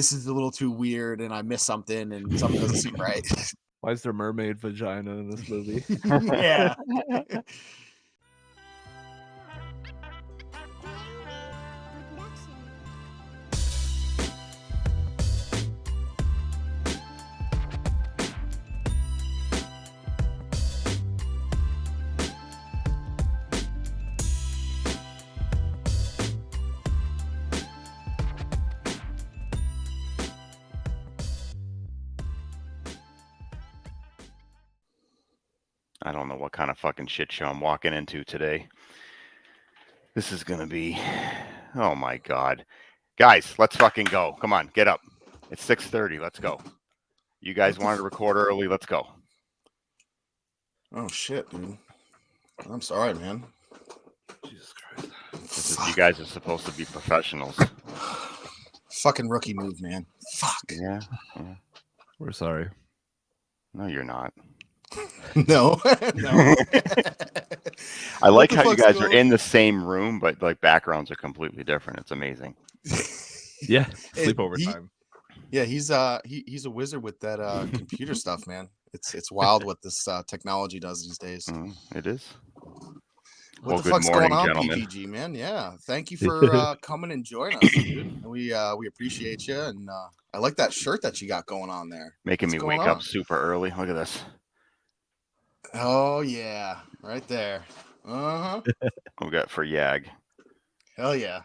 this is a little too weird and I missed something and something doesn't seem right. Why is there mermaid vagina in this movie? Yeah. I don't know what kind of fucking shit show I'm walking into today. This is gonna be, oh my god, guys, let's fucking go. Come on, get up. It's 6:30. Let's go. You guys wanted to record early. Let's go. Oh shit, dude. I'm sorry, man. Jesus Christ. You guys are supposed to be professionals. Fucking rookie move, man. Fuck. Yeah. We're sorry. No, you're not. No. No. I like how you guys are in the same room, but like backgrounds are completely different. It's amazing. Yeah, sleepover time. Yeah, he's a wizard with that computer stuff, man. It's wild what this technology does these days. It is. What the fuck's going on, gentlemen? PPG, man? Yeah, thank you for coming and joining us, dude. We appreciate you, and I like that shirt that you got going on there. Making me wake up super early. Look at this. Oh yeah, right there. We got for Yag. Hell yeah.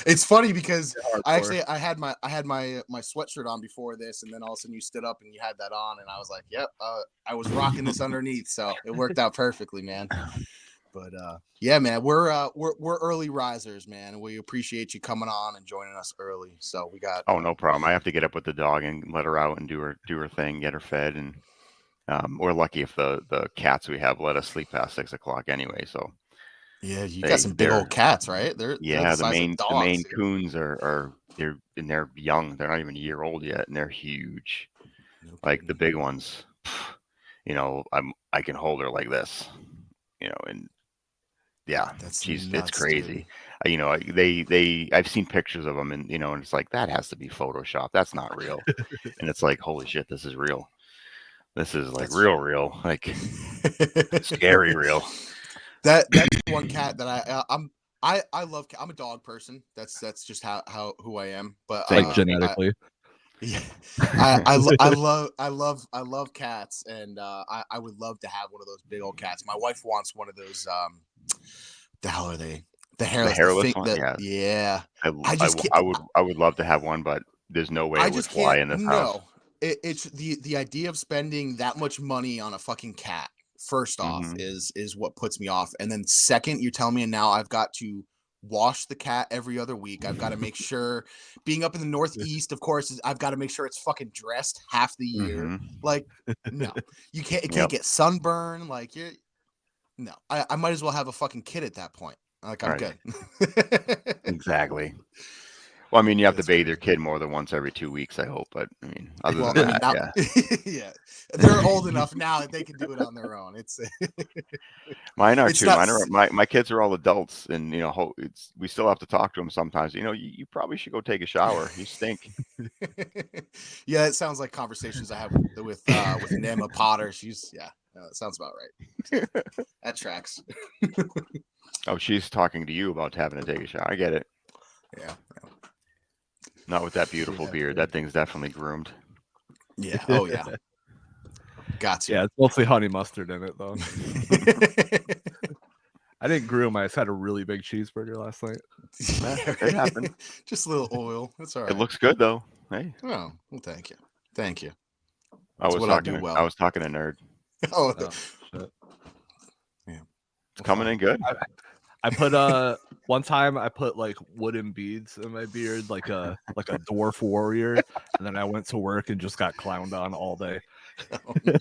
It's funny because I had my sweatshirt on before this, and then all of a sudden you stood up and you had that on, and I was like, yep, I was rocking this underneath, so it worked out perfectly, man. But yeah, man, we're early risers, man. We appreciate you coming on and joining us early. So we got no problem. I have to get up with the dog and let her out and do her thing, get her fed, and we're lucky if the cats we have let us sleep past 6 o'clock anyway. So yeah, you got some big old cats, right? They're the Maine Coons are they're young. They're not even a year old yet, and they're huge. Okay. Like the big ones, I can hold her like this, and yeah, it's crazy. I've seen pictures of them, and and it's like that has to be Photoshop. That's not real. And it's like, holy shit, this is real. This is like real, like scary real. That's one cat that I love. I'm a dog person. That's just who I am. But like genetically, I love cats, and I would love to have one of those big old cats. My wife wants one of those. The hell are they? The hairless one. Yeah. I would love to have one, but there's no way it would fly in this house. It's the idea of spending that much money on a fucking cat. First off, is what puts me off, and then second, you're telling me now I've got to wash the cat every other week. I've got to make sure, being up in the Northeast, of course, I've got to make sure it's fucking dressed half the year. Like, no, you can't. It can't get sunburn. Like, I might as well have a fucking kid at that point. Like, I'm good. Exactly. Well, I mean, you have to bathe your kid more than once every 2 weeks, I hope. But I mean, other than that, yeah, they're old enough now that they can do it on their own. It's mine are too. My kids are all adults, and we still have to talk to them sometimes. You probably should go take a shower. You stink. Yeah, it sounds like conversations I have with Nema Potter. That sounds about right. That tracks. Oh, she's talking to you about having to take a shower. I get it. Yeah. Not with that beautiful beard. That thing's definitely groomed. Yeah. Oh, yeah. Got you. Yeah, it's mostly honey mustard in it, though. I didn't groom. I just had a really big cheeseburger last night. It happened. Just a little oil. That's all right. It looks good, though. Hey. Oh, well, thank you. Thank you. I was talking to Nerd. Oh, shit. Yeah. It's coming in good. I put one time I put like wooden beads in my beard, like a dwarf warrior, and then I went to work and just got clowned on all day. Oh, no.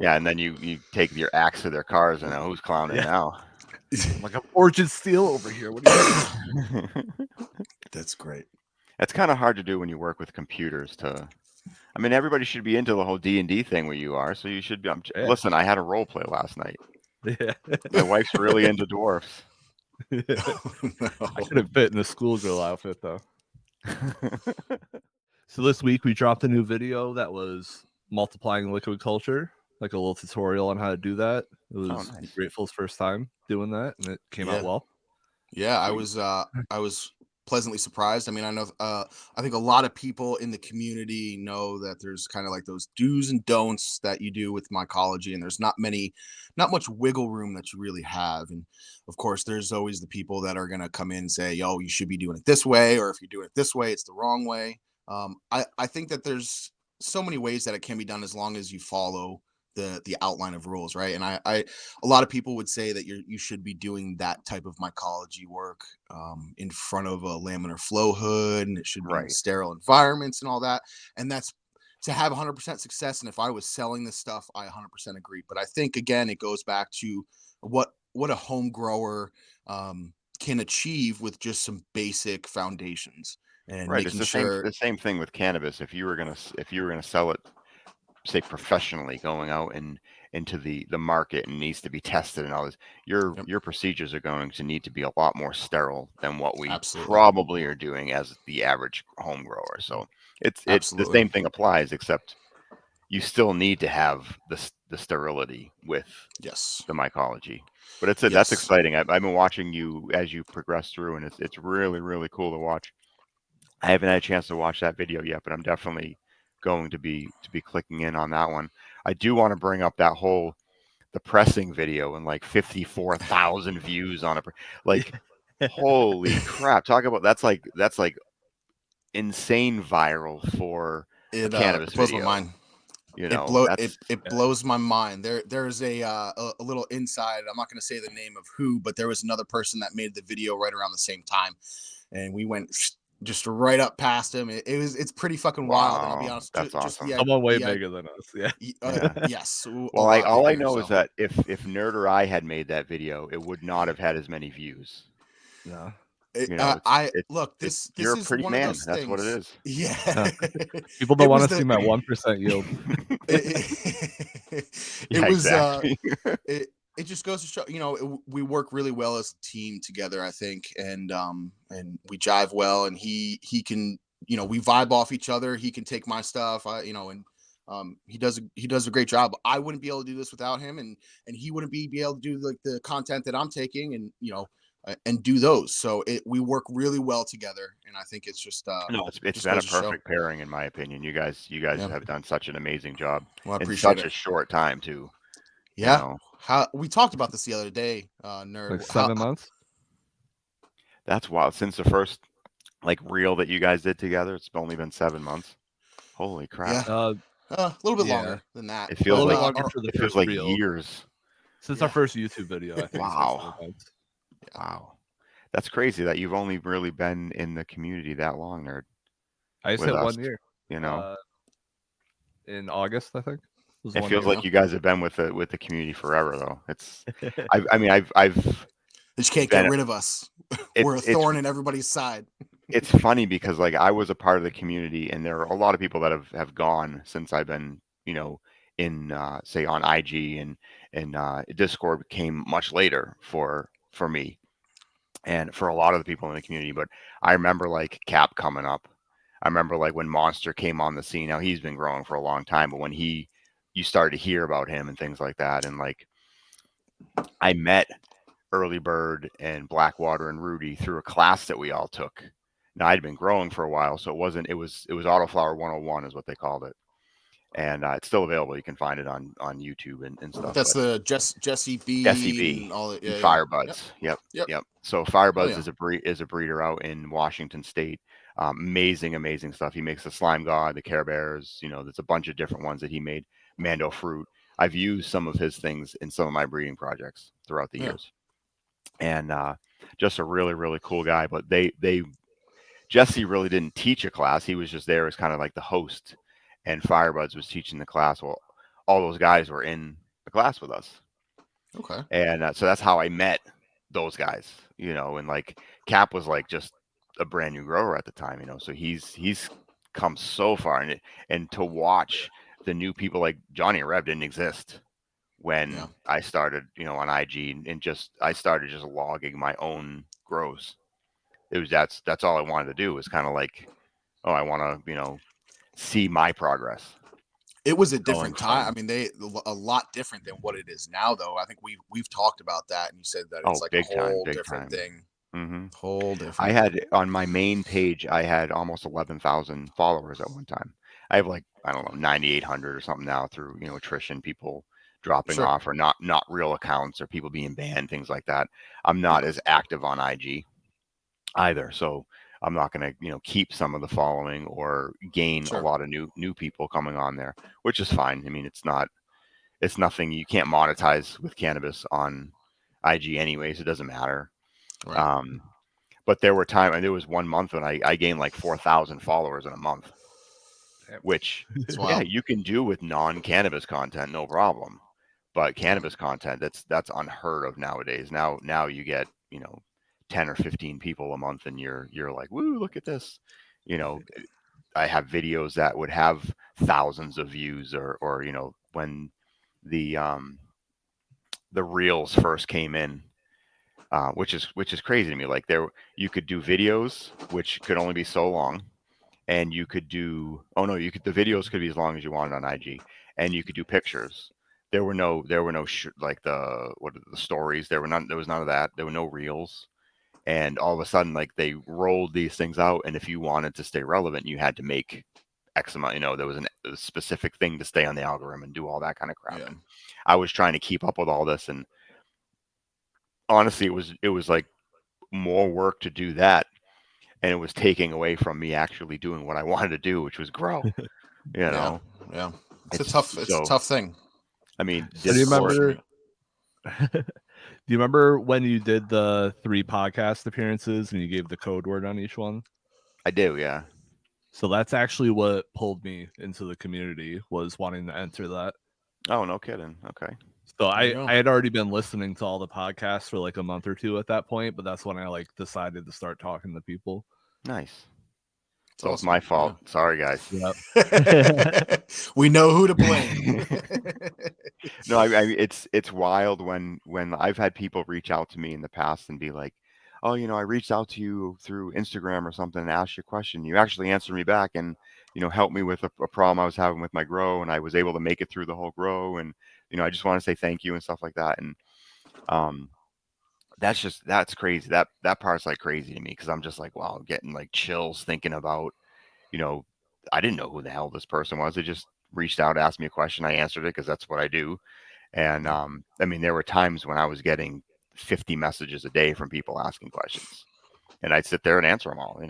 Yeah, and then you take your axe to their cars, and who's clowning now? Like, I'm forging steel over here. What do you mean? That's great. That's kind of hard to do when you work with computers. I mean, everybody should be into the whole D&D thing where you are, so you should be. Listen, I had a role play last night. Yeah. My wife's really into dwarfs. Oh, no. I couldn't fit in the schoolgirl outfit though. So this week we dropped a new video that was multiplying liquid culture, like a little tutorial on how to do that. It was nice. Grateful's first time doing that, and it came out well. Yeah, Sweet. I was pleasantly surprised. I mean, I know I think a lot of people in the community know that there's kind of like those do's and don'ts that you do with mycology, and there's not much wiggle room that you really have. And of course, there's always the people that are gonna come in and say, "Yo, you should be doing it this way," or if you're doing it this way, it's the wrong way. I think that there's so many ways that it can be done as long as you follow the outline of rules, right? And I a lot of people would say that you should be doing that type of mycology work in front of a laminar flow hood, and it should be in Right. sterile environments and all that. And that's to have 100% success. And if I was selling this stuff, I 100% agree. But I think again, it goes back to what a home grower can achieve with just some basic foundations and Right. It's making sure. the same thing with cannabis. If you were gonna sell it, say professionally, going out and into the market and needs to be tested and all this, Yep, your procedures are going to need to be a lot more sterile than what we absolutely, probably are doing as the average home grower. So it the absolutely, same thing applies, except you still need to have the sterility with yes, the mycology. But that's yes. exciting. I've been watching you as you progress through, and it's really really cool to watch. I haven't had a chance to watch that video yet, but I'm definitely going to be clicking in on that one. I do want to bring up that whole the pressing video and like 54,000 views on it. Like holy crap. Talk about that's like insane viral for a It cannabis blows my video. mind. You It know, blow that's it blows my mind. There's a little inside. I'm not going to say the name of who, but there was another person that made the video right around the same time, and we went just right up past him. It's pretty fucking wild, and I'll be wow. honest, That's just awesome. Someone way the bigger than us. Yeah. Yeah. yes, a Well, I lot all I bigger. know is So that if Nerd or I had made that video, it would not have had as many views. No. You know, I look, it's this you're a is pretty one of man. those That's what it things. is. Yeah, People don't it want was to see the my 1% yield. it Yeah, was exactly. it just goes to show, we work really well as a team together, I think, and we jive well, and he can, we vibe off each other. He can take my stuff, and he does a great job. I wouldn't be able to do this without him, and he wouldn't be able to do like the content that I'm taking, and and do those. So we work really well together, and I think it's No, it's just been a goes to show. perfect pairing in my opinion. You guys Yeah, have done such an amazing job well, I in appreciate such it. a short time too. You Yeah, know, how we talked about this the other day, Like nerd. 7 months. that's wild. Since the first like reel that you guys did together, it's only been 7 months. Holy crap! Yeah, Uh, a little bit yeah, longer than that, It a feels little bit like longer for the it feels first like reel. years. Since our yeah, first YouTube video, I think it's been Wow, 7 months. yeah, wow, that's crazy that you've only really been in the community that long, Nerd, I just with hit us. 1 year. You know, Uh, in August, I think. It was it one feels year. like yeah. you guys have been with the community forever, though. I mean, I've They just can't get been rid of us. We're a it's thorn in everybody's side. it's funny because like I was a part of the community, and there are a lot of people that have gone since I've been, in say on IG and Discord came much later for me and for a lot of the people in the community. But I remember like Cap coming up. I remember like when Monster came on the scene. Now he's been growing for a long time, but when you started to hear about him and things like that, and like I met Early Bird and Blackwater and Rudy through a class that we all took. Now I'd been growing for a while, so it was Autoflower 101 is what they called it, and it's still available. You can find it on YouTube and stuff. That's But the Jesse B SEB and all that. and Yeah, yeah. Yep, Firebuds, yep, yep. yep. So Oh Firebuds yeah, is a breeder out in Washington State. Amazing stuff. He makes the Slime God, the Care Bears. There's a bunch of different ones that he made. Mando Fruit. I've used some of his things in some of my breeding projects throughout the yeah, years, and just a really really cool guy. But they Jesse really didn't teach a class. He was just there as kind of like the host, and Firebuds was teaching the class. Well, all those guys were in the class with us, okay, and so that's how I met those guys. And like Cap was like just a brand new grower at the time. So he's come so far, and to watch the new people like Johnny and Rev didn't exist yeah, when I started, on IG, and just I started just logging my own grows. that's all I wanted to do was kind of like, oh, I want to see my progress It was a going different time. I from. mean, they a lot different than what it is now, though. I think we've talked about that, and you said that it's Oh, like a big time, whole big different time. thing. hmm Whole I different. had on my main page, I had almost 11,000 followers at one time. I have like, I don't know, 9,800 or something now through, attrition, people dropping Sure. off or not real accounts or people being banned, things like that. I'm not Yeah. as active on IG either, so I'm not going to, keep some of the following or gain a Sure. lot of new people coming on there, which is fine. I mean, it's nothing, you can't monetize with cannabis on IG anyways, it doesn't matter. Right. Um, but there were times, and there was one month when I gained like 4,000 followers in a month, which, It's yeah, wild. you can do with non-cannabis content, no problem. But Yeah. cannabis content, that's unheard of nowadays. Now you get 10 or 15 people a month, and you're like, woo, look at this. You know, I have videos that would have thousands of views, or when the reels first came in, which is crazy to me. Like there, you could do videos which could only be so long, and you could do the videos could be as long as you wanted on IG, and you could do pictures. There were no like the stories. There was none of that. There were no reels, and all of a sudden, like they rolled these things out, and if you wanted to stay relevant, you had to make X amount. There was a specific thing to stay on the algorithm and do all that kind of crap. Yeah. And I was trying to keep up with all this, and honestly, it was like more work to do that, and it was taking away from me actually doing what I wanted to do, which was grow. You Yeah. know, Yeah. it's It's a so. tough thing. I mean, So do you Discord. remember? Do you remember when you did the 3 podcast appearances and you gave the code word on each one? I do, yeah. So that's actually what pulled me into the community, was wanting to enter that. Oh, no kidding. Okay. So There you I go. I had already been listening to all the podcasts for like a month or two at that point, but that's when I like decided to start talking to people. Nice. It's So it's awesome. my fault. Sorry, guys. Yep. We know who to blame. No, it's wild when I've had people reach out to me in the past and be like, "Oh, I reached out to you through Instagram or something and asked you a question. You actually answered me back and helped me with a problem I was having with my grow, and I was able to make it through the whole grow. And I just want to say thank you and stuff like that." And um, that's crazy. That part's like crazy to me because I'm just like, wow, I'm getting like chills thinking about you know, I didn't know who the hell this person was. They just reached out, asked me a question. I answered it because that's what I do. And Yeah. I mean, there were times when I was getting 50 messages a day from people asking questions, and I'd sit there and answer them all.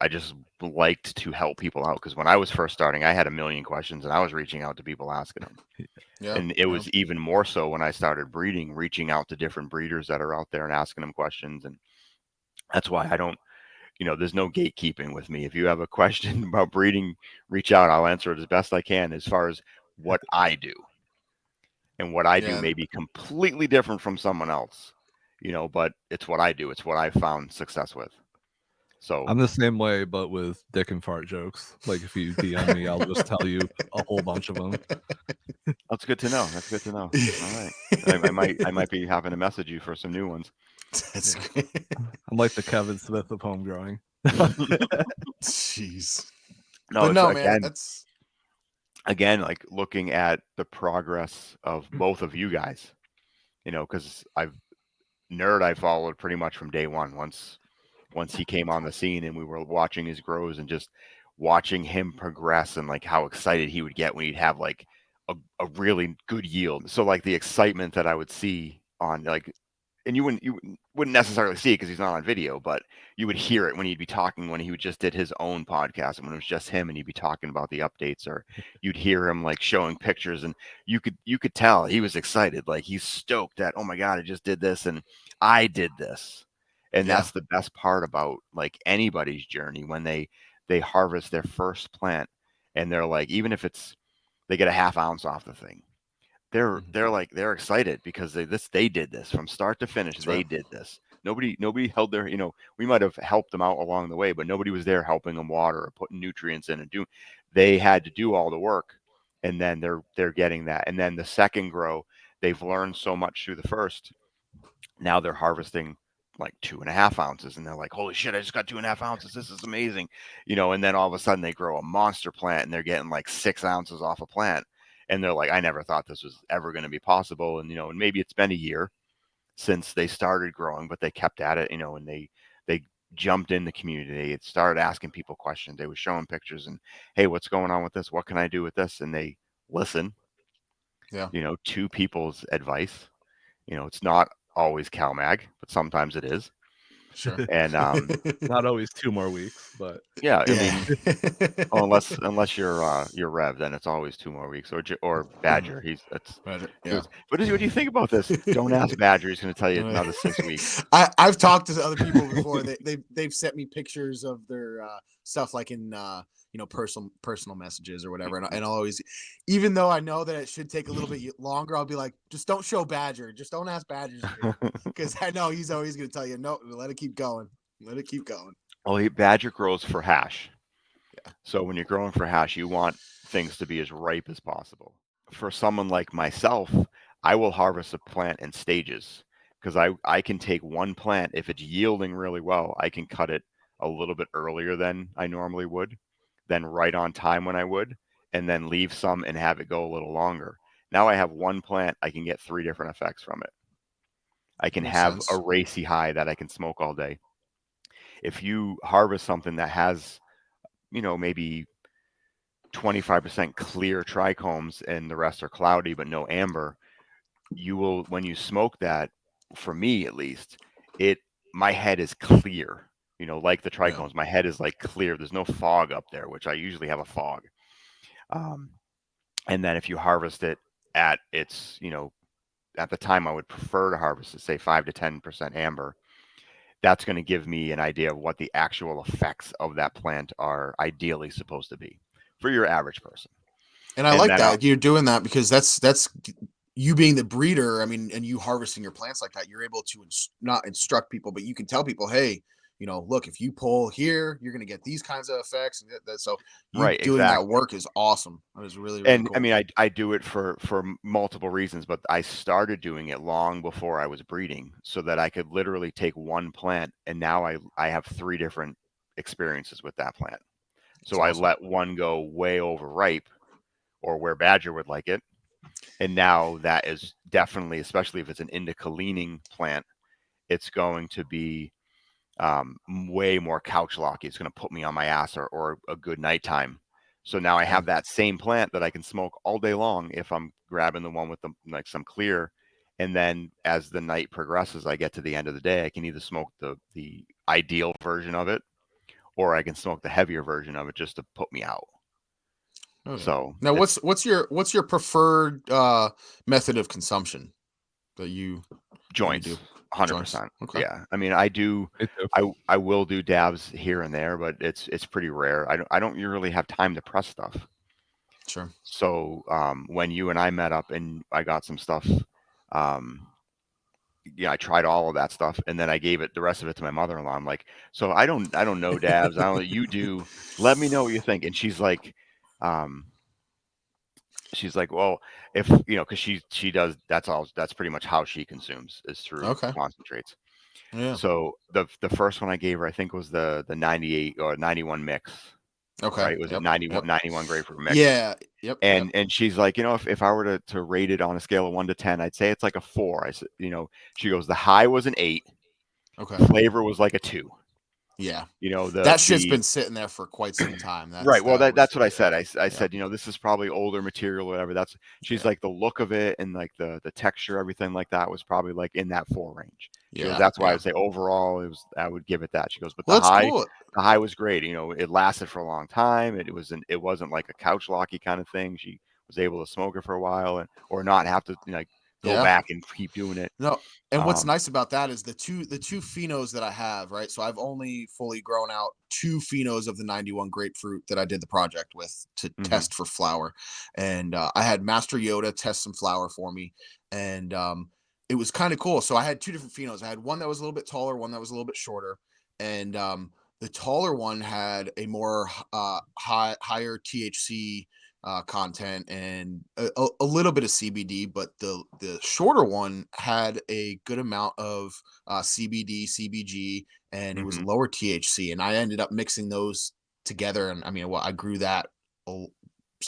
I just liked to help people out because when I was first starting, I had a million questions, and I was reaching out to people asking them. Yeah. And it Yeah. was even more so when I started breeding, reaching out to different breeders that are out there and asking them questions. And that's why I don't there's no gatekeeping with me. If you have a question about breeding, reach out. I'll answer it as best I can as far as what I do. And what I do Yeah. may be completely different from someone else, but it's what I do. It's what I've found success with. So I'm the same way, but with dick and fart jokes. Like if you DM me, I'll just tell you a whole bunch of them. that's good to know. That's good to know. All right. I might be having to message you for some new ones. That's Yeah. great. I'm like the Kevin Smith of home growing. Jeez. No, But it's no, man, that's again like looking at the progress of both of you guys, because I followed pretty much from day one. Once he came on the scene and we were watching his grows and just watching him progress and like how excited he would get when he'd have like a really good yield. So like the excitement that I would see on like, and you wouldn't necessarily see it because he's not on video, but you would hear it when he'd be talking when he would just did his own podcast and when it was just him and he'd be talking about the updates, or you'd hear him like showing pictures and you could tell he was excited, like he's stoked that, oh my god, I just did this and I did this. And yeah. that's the best part about like anybody's journey when they harvest their first plant and they're like, even if it's they get a half ounce off the thing, they're Mhm. they're like they're excited because they did this from start to finish. That's They right. did this. Nobody held their, we might have helped them out along the way, but nobody was there helping them water or putting nutrients in and do. They had to do all the work, and then they're getting that. And then the second grow, they've learned so much through the first. Now they're harvesting like 2.5 ounces, and they're like, holy shit, I just got 2.5 ounces. This is amazing. And then all of a sudden they grow a monster plant and they're getting like 6 ounces off a plant. And they're like, I never thought this was ever going to be possible. And maybe it's been a year since they started growing, but they kept at it, and they jumped in the community. They started asking people questions. They were showing pictures and, hey, what's going on with this? What can I do with this? And they listen, Yeah. to people's advice. It's not always CalMag, but sometimes it is. Sure. And Not always 2 more weeks, but yeah, I Yeah. mean, unless you're Rev, then it's always 2 more weeks, or Badger. But, He yeah. goes, what do you think about this? Don't ask Badger. He's going to tell you another 6 weeks. I've talked to other people before. They've sent me pictures of their stuff, like in personal messages or whatever, and I'll always, even though I know that it should take a little bit longer, I'll be like, just don't show Badger, just don't ask Badger's opinion, because I know he's always going to tell you, no, let it keep going, let it keep going. Well, Badger grows for hash. Yeah. So when you're growing for hash, you want things to be as ripe as possible. For someone like myself, I will harvest a plant in stages, because I can take one plant. If it's yielding really well, I can cut it a little bit earlier than I normally would, then right on time when I would, and then leave some and have it go a little longer. Now I have one plant, I can get 3 different effects from it. I can Makes have a sense. racy high that I can smoke all day. If you harvest something that has, maybe 25% clear trichomes and the rest are cloudy but no amber, you will, when you smoke that, for me at least, my head is clear. Like the Yeah. trichomes, my head is like clear. There's no fog up there, which I usually have a fog. And then if you harvest it at its, at the time I would prefer to harvest it, say 5 to 10% amber, that's going to give me an idea of what the actual effects of that plant are ideally supposed to be for your average person. And I And like then that you're doing that, because that's you being the breeder. I mean, and you harvesting your plants like that, you're able to not instruct people, but you can tell people, hey, look, if you pull here, you're going to get these kinds of effects. And so you right, doing that exactly. work is awesome. That is really, really And I cool. mean, I do it for multiple reasons, but I started doing it long before I was breeding, so that I could literally take one plant, and now I have 3 different experiences with that plant. It's So I awesome. let one go way overripe, or where Badger would like it, and now that is definitely, especially if it's an indica leaning plant, it's going to be way more couch locky. It's going to put me on my ass, or a good nighttime. So now I Yeah. have that same plant that I can smoke all day long if I'm grabbing the one with like some clear. And then as the night progresses, I get to the end of the day, I can either smoke the ideal version of it, or I can smoke the heavier version of it just to put me out. Oh yeah. So Now, it's what's your preferred method of consumption that you do? joints, Joints. 100%. Okay. Yeah, I mean, I do. me too. I will do dabs here and there, but it's pretty rare. I don't really have time to press stuff. Sure. So when you and I met up and I got some stuff, um, yeah, I tried all of that stuff, and then I gave the rest of it to my mother-in-law. I'm like, so I don't know dabs. I don't. You do. Let me know what you think. And um, she's like, well, if because she does. That's all. That's pretty much how she consumes, is through Okay. concentrates. Yeah. So the first one I gave her, I think, was the 98 or 91 mix, Okay. right? Was it Yep. 91 Yep. 91 grapefruit mix? Yeah. Yep. Yep. And she's like, if I were to rate it on a scale of 1 to 10, I'd say it's like a 4. I said, she goes, the high was an 8, Okay. flavor was like a 2. Yeah. The That shit's been sitting there for quite some time. right. Well, That was that's what I said. I yeah. said, this is probably older material, or whatever. She's Yeah. like, the look of it and like the texture, everything like that was probably like in that 4 range. She goes, Yeah. that's why I Yeah. would say overall I would give it that. She goes, but Well, that's cool. the high was great. It lasted for a long time. It wasn't like a couch locky kind of thing. She was able to smoke it for a while, or not have to go Yeah. back and keep doing it. No, and what's Um, nice about that is the two phenos that I have, right? So I've only fully grown out 2 phenos of the 91 grapefruit that I did the project with to mhm. test for flower, and I had Master Yoda test some flower for me, and it was kind of cool. So I had 2 different phenos. I had one that was a little bit taller, one that was a little bit shorter, and the taller one had a more higher THC content and a little bit of CBD, but the shorter one had a good amount of CBD, CBG, and it was Hmm. lower THC. And I ended up mixing those together. And I mean, well, I grew that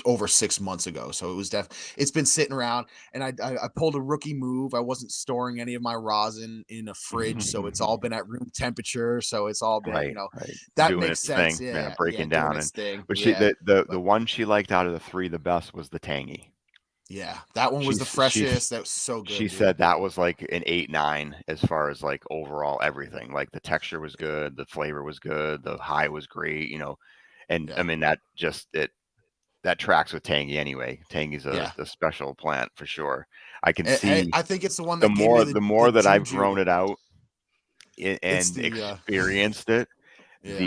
over 6 months ago. So it was it's been sitting around, and I pulled a rookie move. I wasn't storing any of my rosin in a fridge, so it's all been at room temperature. So it's all been, Right, right. that Doing makes its sense. thing, Yeah, yeah, breaking doing down. its thing. But Yeah. the But one she liked out of the three the best was the tangy. yeah, that one was the freshest. That was so She good, dude. said that was like an 8-9 as far as like overall everything. Like the texture was good, the flavor was good, the high was great, and I Yeah. mean that tracks with tangy anyway. Tangy's Yeah. a special plant for sure. I can I, see I think it's the one that gave me the the more that I've grown juju. it out It's and the experienced it, yeah.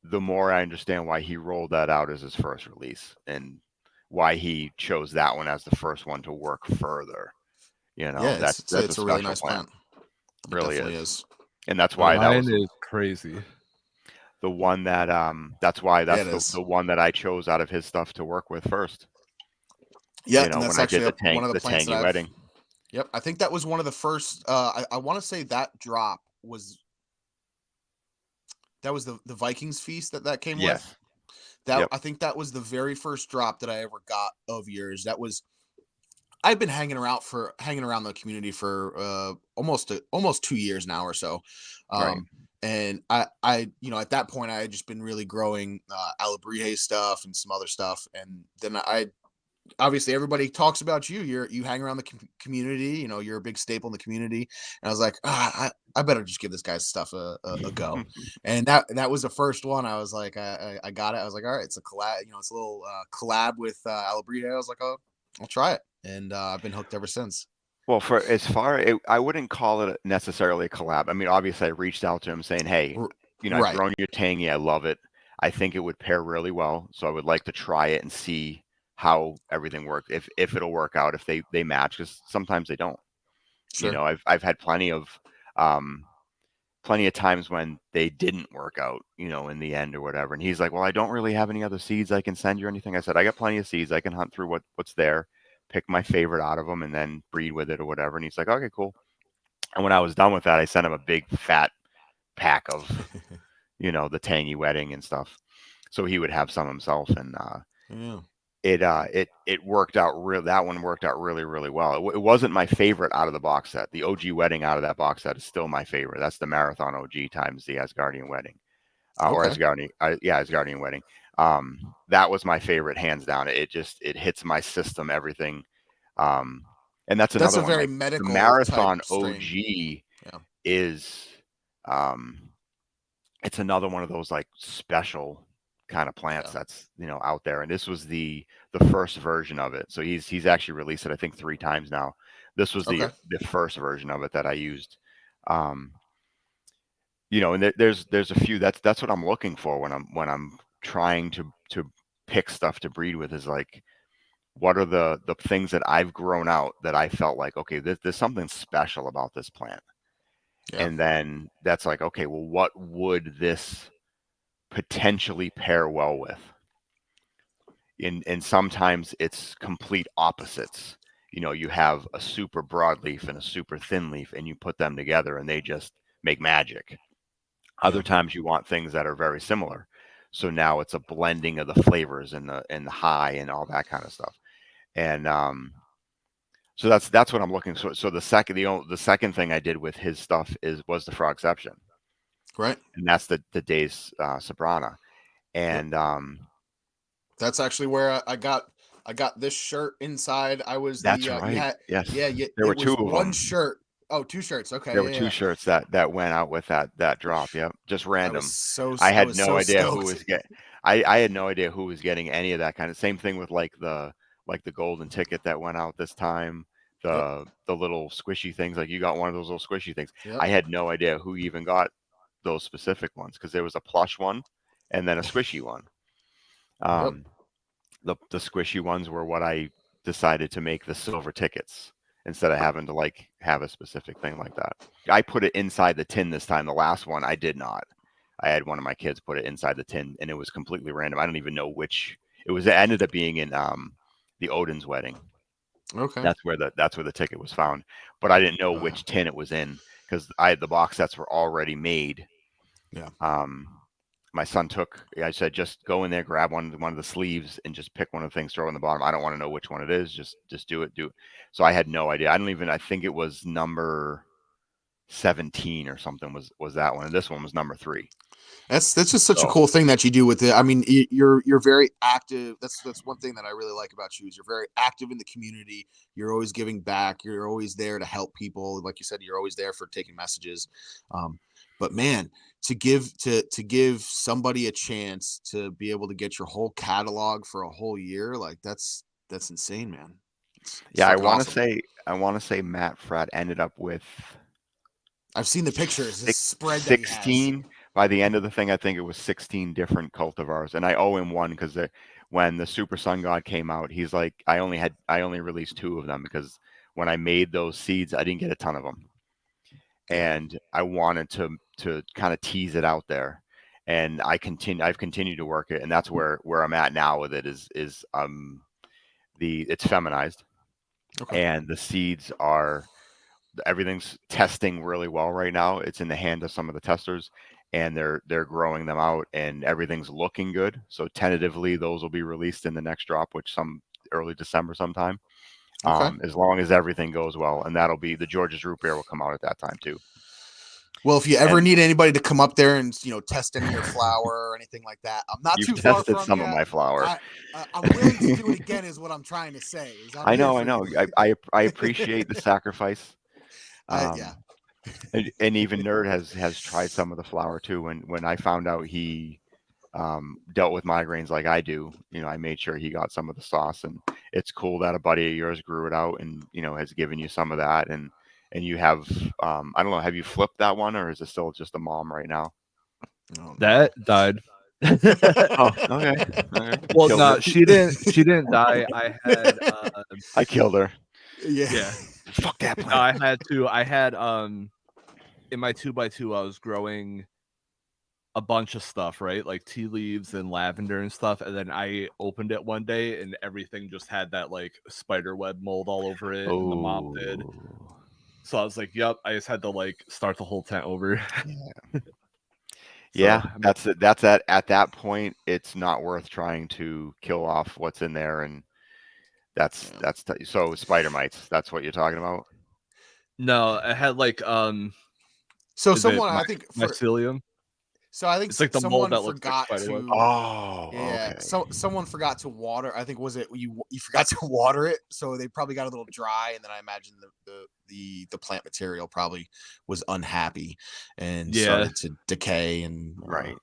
the more I understand why he rolled that out as his first release and why he chose that one as the first one to work further. Yeah, That's a it's a really special nice plant. plant. It Really definitely is. is. And that's But why that Mine was is crazy. the one that that's why yeah, that's it is. the one that I chose out of his stuff to work with first. Yeah, and When that's I did actually one of the the plants that tangy I've. wedding. Yep, I think that was one of the first. I want to say that drop was the Vikings Feast that came with. Yes. That Yep. I think that was the very first drop that I ever got of yours. That was I've been hanging around the community for almost 2 years now or so. Right. And I at that point I had just been really growing Alabrije stuff and some other stuff, and then I obviously everybody talks about you. You hang around the community. You're a big staple in the community. And I was like, I better just give this guy's stuff a go. And that was the first one. I was like, I got it. I was like, all right, it's a collab. It's a little collab with Alabrije. I was like, oh, I'll try it, and I've been hooked ever since. Well, for as far I wouldn't call it necessarily a collab. I mean, obviously, I reached out to him saying, "Hey, R- I've right, grown your tangy. I love it. I think it would pair really well. So I would like to try it and see how everything works. If it'll work out, if they match, because sometimes they don't. sure, I've had um, plenty of times when they didn't work out, in the end or whatever. And he's like, "Well, I don't really have any other seeds I can send you or anything." I said, "I got plenty of seeds. I can hunt through what's there, pick my favorite out of them, and then breed with it or whatever." And he's like, "Okay, cool." And when I was done with that, I sent him a big fat pack of, the tangy wedding and stuff, so he would have some himself. And yeah, it worked out real. That one worked out really really well. It wasn't my favorite out of the box set. The OG wedding out of that box set is still my favorite. That's the Marathon OG times the Asgardian wedding, or okay. Asgardian, yeah, Asgardian wedding. That was my favorite, hands down. It hits my system, everything. Um, and that's That's another a one. very Like the medical type Marathon strain. OG Yeah. is, um, it's another one of those like special kind of plants Yeah. that's out there. And this was the first version of it. So he's actually released it I think 3 times now. This was Okay. the first version of it that I used. Um, and there's a few. That's what I'm looking for when I'm trying to pick stuff to breed with, is like, what are the things that I've grown out that I felt like, okay, there's something special about this plant. Yeah. And then that's like, okay, well, what would this potentially pair well with? And sometimes it's complete opposites. You have a super broadleaf and a super thin leaf, and you put them together and they just make magic. Other Yeah. times you want things that are very similar. So now it's a blending of the flavors and the high and all that kind of stuff. And so that's what I'm looking for. So the second thing I did with his stuff was the Frogception, Right. and that's the Days Sabrana. Yep. And That's actually where I got this shirt inside. I was that's the you right. had Yes, yeah, yeah, there were it two was of one them. shirt. Oh, two shirts. There Okay, were yeah, two yeah. shirts that went out with that drop. Yep, just random. I I had was no so idea who stoked. was I had no idea who was getting any of that kind of. Same thing with like the golden ticket that went out this time. Yep. The little squishy things, like you got one of those little squishy things. Yep. I had no idea who even got those specific ones, because there was a plush one and then a squishy one. Yep. Um, the squishy ones were what I decided to make the silver tickets, instead of having to like have a specific thing like that. I put it inside the tin this time. The last one I did not. I had one of my kids put it inside the tin, and it was completely random. I don't even know which. It ended up being in the Odin's wedding. Okay. That's where the ticket was found. But I didn't know which tin it was in because the box sets were already made. Yeah. My son I said, just go in there, grab one of the sleeves, and just pick one of the things, throw it in the bottom. I don't want to know which one it is. Just do it. So I had no idea. I think it was number 17 or something was that one, and this one was number 3. That's just such a So cool thing that you do with it. I mean, you're very active. That's one thing that I really like about you is you're very active in the community. You're always giving back. You're always there to help people. Like you said, you're always there for taking messages. But man, to give somebody a chance to be able to get your whole catalog for a whole year, like that's insane, man. It's yeah, fucking awesome. I want to say Matt Fratt ended up with I've seen the pictures, this spread that he has. 16 by the end of the thing. I think it was 16 different cultivars, and I owe him one because when the Super Sun God came out, he's like, I only released 2 of them because when I made those seeds, I didn't get a ton of them, and I wanted to kind of tease it out there, and I've continued to work it, and that's where I'm at now with it is it's feminized, Okay. and the seeds are. Everything's testing really well right now. It's in the hand of some of the testers, and they're growing them out, and everything's looking good. So tentatively, those will be released in the next drop, which some early December sometime. Okay. As long as everything goes well, and that'll be the George's Root Beer will come out at that time too. Well, if you ever And need anybody to come up there and test any of your flower or anything like that, I'm not you've too far tested from some you. of my flower. I'm willing to do it again. Is what I'm trying to say. Is I'm I here know. for I know. you. I appreciate the sacrifice. Yeah. And even Nerd has tried some of the flower too. When I found out he dealt with migraines like I do, I made sure he got some of the sauce, and it's cool that a buddy of yours grew it out and has given you some of that, and you have I don't know, have you flipped that one, or is it still just a mom right now? Oh, That died. Oh, okay. Well, Killed no, it. she didn't die. I killed her. Yeah. Fuck that No, plant. I had in my 2x2 I was growing a bunch of stuff, right? Like tea leaves and lavender and stuff. And then I opened it one day and everything just had that like spider web mold all over it. And the mom did. Oh. So I was like, yep, I just had to like start the whole tent over. Yeah, So, that's at that point, it's not worth trying to kill off what's in there, and so spider mites. That's what you're talking about. no, I had like So is it someone, I think mycelium? I think It's like the mold someone that looks like forgot spider web. to. Oh, Yeah. okay. So someone forgot to water. I think was it you forgot to water it, so they probably got a little dry, and then I imagine the plant material probably was unhappy and started to decay and Right.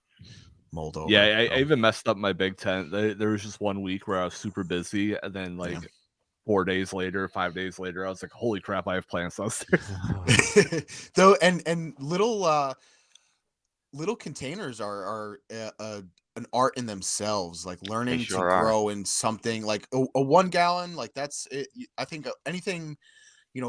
mold over. Yeah, I even messed up my big tent. There was just 1 week where I was super busy, and then like 4 days later, 5 days later, I was like, "Holy crap! I have plants downstairs." Though, and little containers are an art in themselves. Like They learning to sure are. grow in something like a 1 gallon, like that's it. I think anything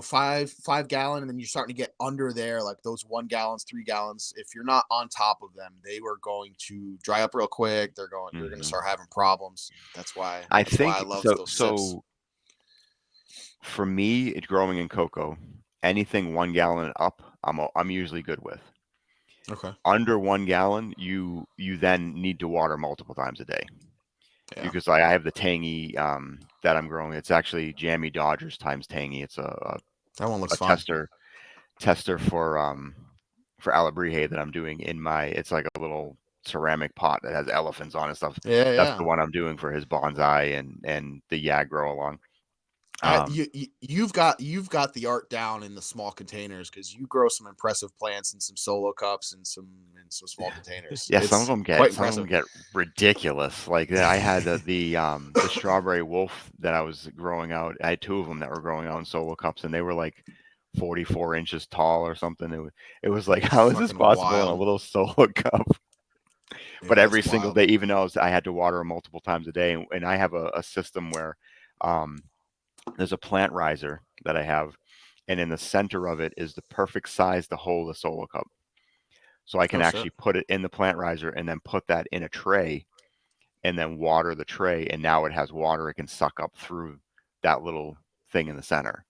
5 gallon, and then you're starting to get under there, like those 1 gallons, 3 gallons. If you're not on top of them, they were going to dry up real quick. You're going to start having problems. That's why I I think love so. those sips. So for me, it's growing in cocoa. Anything 1 gallon and up, I'm usually good with. Okay. Under 1 gallon, you then need to water multiple times a day. Yeah. Because I have the tangy that I'm growing. It's actually Jammy Dodgers times tangy. It's a That one looks fun. tester for Alabrije that I'm doing in my. It's like a little ceramic pot that has elephants on and stuff. Yeah, That's yeah. the one I'm doing for his bonsai and the Yag grow along. You've got the art down in the small containers because you grow some impressive plants in some solo cups and some small containers. Yeah, It's quite impressive. get ridiculous. Like I had the strawberry wolf that I was growing out. I had 2 of them that were growing out in solo cups, and they were like 44 inches tall or something. It was like, how is this Fucking possible in a wild. little solo cup? But Yeah, every it's single wild. day, even though I had to water them multiple times a day, and I have a system where there's a plant riser that I have, and in the center of it is the perfect size to hold a solo cup. So I can Oh shit. actually put it in the plant riser and then put that in a tray and then water the tray, and now it has water it can suck up through that little thing in the center.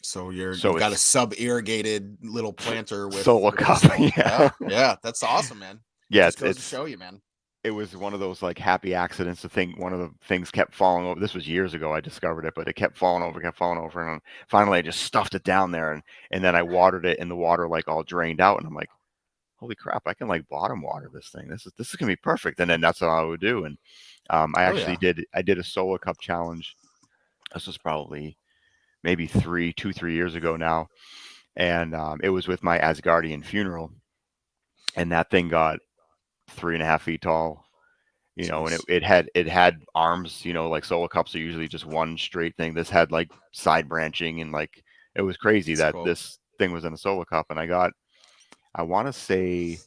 So So you've got a it's sub-irrigated little planter with solo with the cup. solo. Yeah. Yeah, that's awesome, man. Yeah, Just goes to it's show you, man. it was one of those like happy accidents. The thing, one of the things kept falling over. This was years ago. I discovered it, but it kept falling over, and finally I just stuffed it down there, and then I watered it, and the water like all drained out, and I'm like, holy crap, I can like bottom water this thing. This is gonna be perfect. And then that's what I would do. And I Oh actually yeah. did a solo cup challenge. This was probably maybe 3 years ago now, and it was with my Asgardian funeral, and that thing got 3.5 feet tall. And Jeez. it had arms, like solo cups are usually just one straight thing. This had like side branching, and like it was crazy That's that cool. this thing was in a solo cup. And I want to say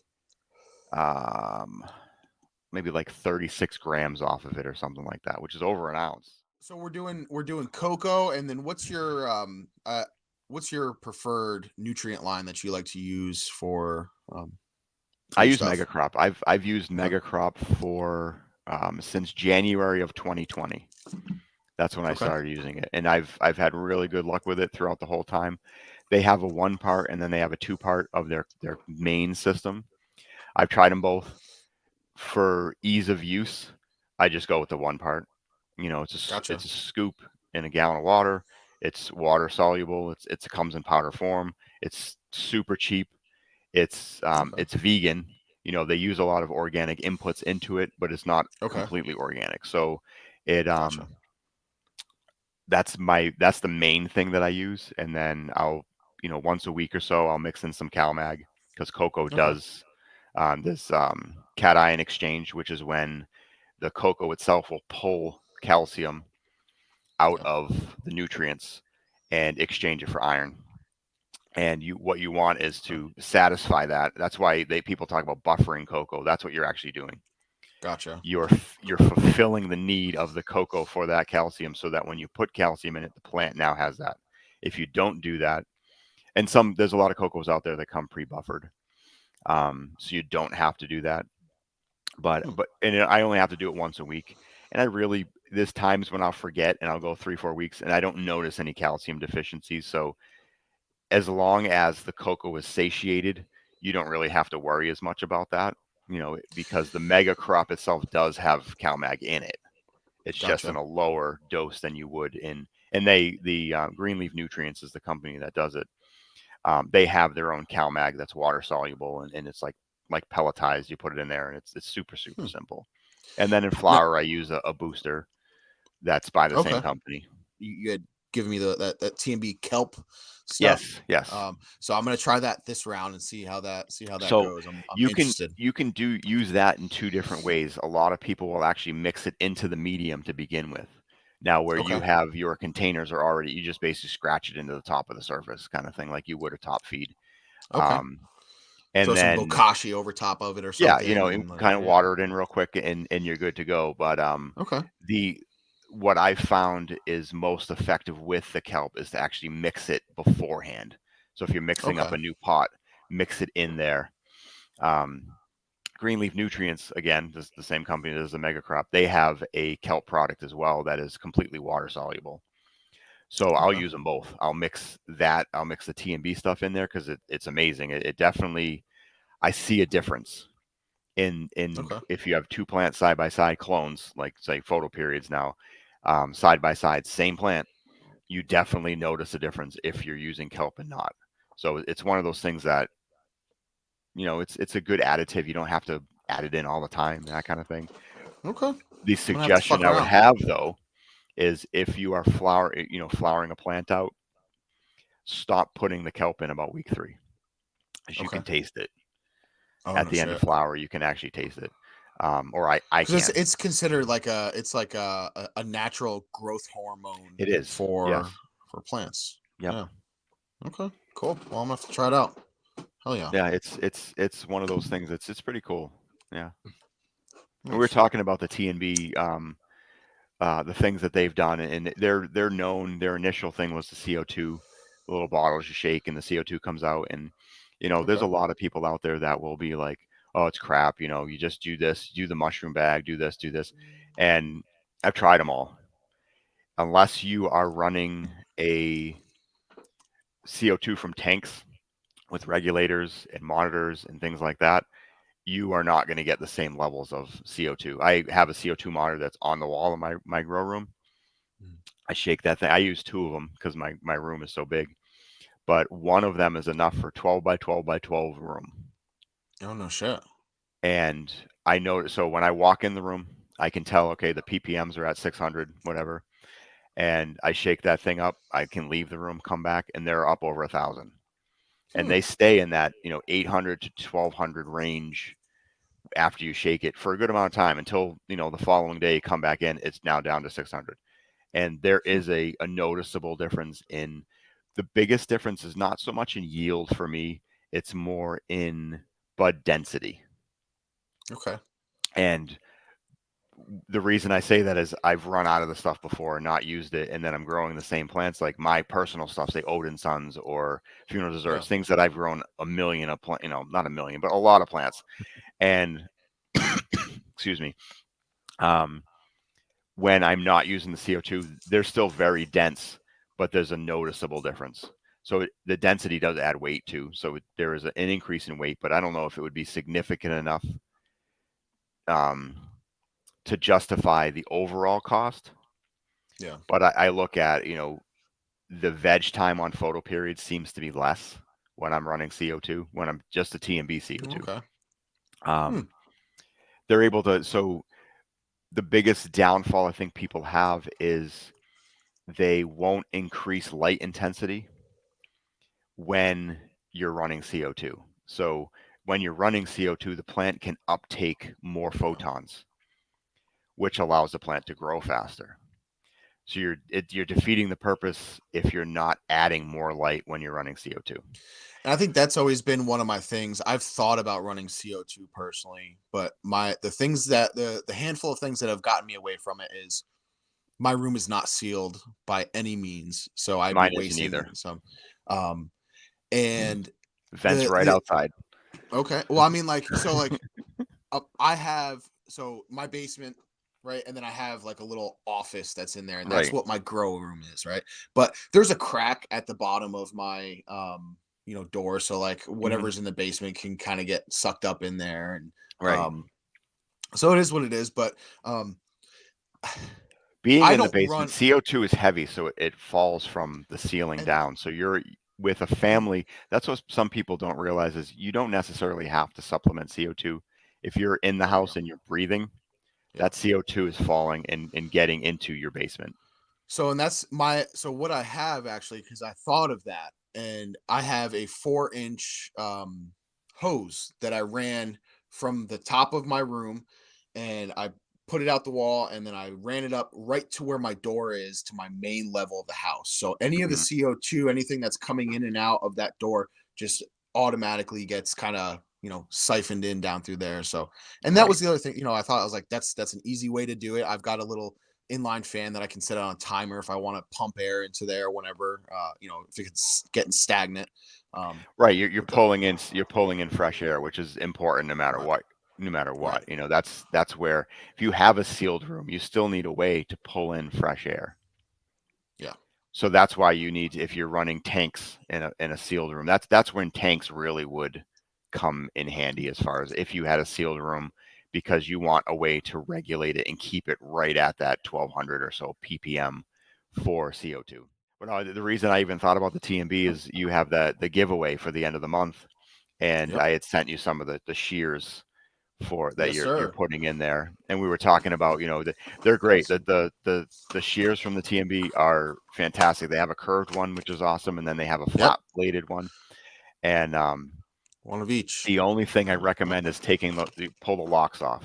um maybe like 36 grams off of it or something like that, which is over an ounce. So we're doing cocoa, and then what's your preferred nutrient line that you like to use for I your use stuff? Megacrop. I've used Okay. Megacrop for since January of 2020. That's when I Okay. started using it, and I've had really good luck with it throughout the whole time. They have a one part, and then they have a two part of their main system. I've tried them both. For ease of use, I just go with the one part. It's Gotcha. a scoop in a gallon of water. It's water soluble. It comes in powder form. It's super cheap. Okay. It's vegan. They use a lot of organic inputs into it, but it's not Okay. completely organic. So it Gotcha. that's the main thing that I use. And then I'll, once a week or so, I'll mix in some CalMag, because cocoa Okay. does this cation exchange, which is when the cocoa itself will pull calcium out Yeah. of the nutrients and exchange it for iron. And what you want is Okay. to satisfy that. That's why people talk about buffering cocoa. That's what you're actually doing. Gotcha. You're fulfilling the need of the cocoa for that calcium, so that when you put calcium in it, the plant now has that. If you don't do that, and there's a lot of cocos out there that come pre-buffered, so you don't have to do that. But Hmm. I only have to do it once a week, and there's times when I'll forget, and I'll go 3-4 weeks, and I don't notice any calcium deficiencies. So as long as the cocoa is satiated, you don't really have to worry as much about that, because the mega crop itself does have CalMag in it. It's just in Gotcha. a lower dose than you would and the Greenleaf Nutrients is the company that does it. They have their own CalMag that's water soluble, and it's like pelletized. You put it in there, and it's super super Hmm. simple. And then in No. flour, I use a booster that's by the same Okay. company. You had given me that TMB kelp stuff. Yes, yes. So I'm gonna try that this round and see how that So goes. I'm you can interested. you can use that in two different ways. A lot of people will actually mix it into the medium to begin with. Now, where you Okay. have your containers are already, you just basically scratch it into the top of the surface, kind of thing, like you would a top feed. Okay. Um, and Throw some then bokashi over top of it or yeah, something, and and kind of yeah. water it in real quick, and you're good to go. But Okay. the what I found is most effective with the kelp is to actually mix it beforehand. So if you're mixing up Okay. a new pot, mix it in there. Um, Greenleaf Nutrients, again, this is the same company as the Mega Crop. They have a kelp product as well that is completely water soluble. So I'll Okay. use them both. I'll mix that. I'll mix the T and B stuff in there because it's amazing. It definitely, I see a difference in Okay. if you have two plants side by side, clones, like say photo periods now, side by side, same plant. You definitely notice a difference if you're using kelp and not. So it's one of those things that it's a good additive. You don't have to add it in all the time, that kind of thing. Okay. I'm The gonna have to suggestion fuck I would around. have though is if you are flowering a plant out, stop putting the kelp in about week 3, as you Okay. can taste it Oh at no the end of shit. flower. You can actually taste it, or I Because can. it's considered like a natural growth hormone It is. for Yes. plants. Yep. Yeah. Okay. Cool. Well, I'm gonna have to try it out. Hell yeah. Yeah. It's one of those things. It's pretty cool. Yeah. And we were Nice. talking about the T and B. The things that they've done, and they're known. Their initial thing was the CO2, the little bottles you shake, and the CO2 comes out. And there's Okay. a lot of people out there that will be like, oh, it's crap. You just do this, do the mushroom bag, do this, and I've tried them all. Unless you are running a CO2 from tanks with regulators and monitors and things like that, you are not going to get the same levels of CO2. I have a CO2 monitor that's on the wall in my grow room. I shake that thing. I use 2 of them because my room is so big, but one of them is enough for 12 by 12 by 12 room. Oh, no shit. And I know, so when I walk in the room, I can tell, okay, the ppms are at 600, whatever, and I shake that thing up. I can leave the room, come back, and they're up over 1,000, and they stay in that 800 to 1,200 range after you shake it for a good amount of time until the following day you come back in, it's now down to 600. And there is a noticeable difference. In the biggest difference is not so much in yield for me, it's more in bud density. Okay. And the reason I say that is I've run out of the stuff before and not used it, and then I'm growing the same plants, like my personal stuff, say Odin Sons or Funeral Desserts, things that I've grown a million of not a million, but a lot of plants. And excuse me, when I'm not using the CO2, they're still very dense, but there's a noticeable difference. So the density does add weight too. So there is an increase in weight, but I don't know if it would be significant enough to justify the overall cost. Yeah. But I look at, the veg time on photo period seems to be less when I'm running CO2, when I'm just a TMB CO2. Okay. They're able to, so the biggest downfall I think people have is they won't increase light intensity when you're running CO2. So when you're running CO2, the plant can uptake more photons, which allows the plant to grow faster. So you're defeating the purpose if you're not adding more light when you're running CO2. And I think that's always been one of my things. I've thought about running CO2 personally, but the handful of things that have gotten me away from it is my room is not sealed by any means, so I'd be Mine isn't wasting either. some. And Vents right the outside. okay, well, I mean, I have my basement, right, and then I have like a little office that's in there, and that's Right. what my grow room is, right. But there's a crack at the bottom of my door, so like whatever's in the basement can kind of get sucked up in there, and Right. so it is what it is. But Being I in the don't basement, run. CO2 is heavy, so it falls from the ceiling And down. So you're with a family. That's what some people don't realize is you don't necessarily have to supplement CO2. If you're in the there you house go. and you're breathing, Yeah. that CO2 is falling and getting into your basement. So and that's my so what I have actually, because I thought of that, and I have a 4-inch hose that I ran from the top of my room, and I put it out the wall, and then I ran it up right to where my door is to my main level of the house. So any of the Mhm. CO2, anything that's coming in and out of that door, just automatically gets kind of siphoned in down through there. So, and that was Right. the other thing. I thought, I was like, that's an easy way to do it. I've got a little inline fan that I can set on a timer if I want to pump air into there whenever if it's getting stagnant. Right. You're With the pulling in fresh air, which is important no matter right, what. No matter right, what, that's where if you have a sealed room, you still need a way to pull in fresh air. yeah, So that's why you need, if you're running tanks in a sealed room, that's when tanks really would come in handy, as far as if you had a sealed room, because you want a way to regulate it and keep it right at that 1,200 or so ppm for CO2. But no, the reason I even thought about the TMB is you have the giveaway for the end of the month, and yep, I had sent you some of the shears for that yes, you're sir. putting in there, and we were talking about, they're great. Awesome. The shears from the TMB are fantastic. They have a curved one, which is awesome, and then they have a Yep, flat bladed one. And one of each. the only thing I recommend is pull the locks off,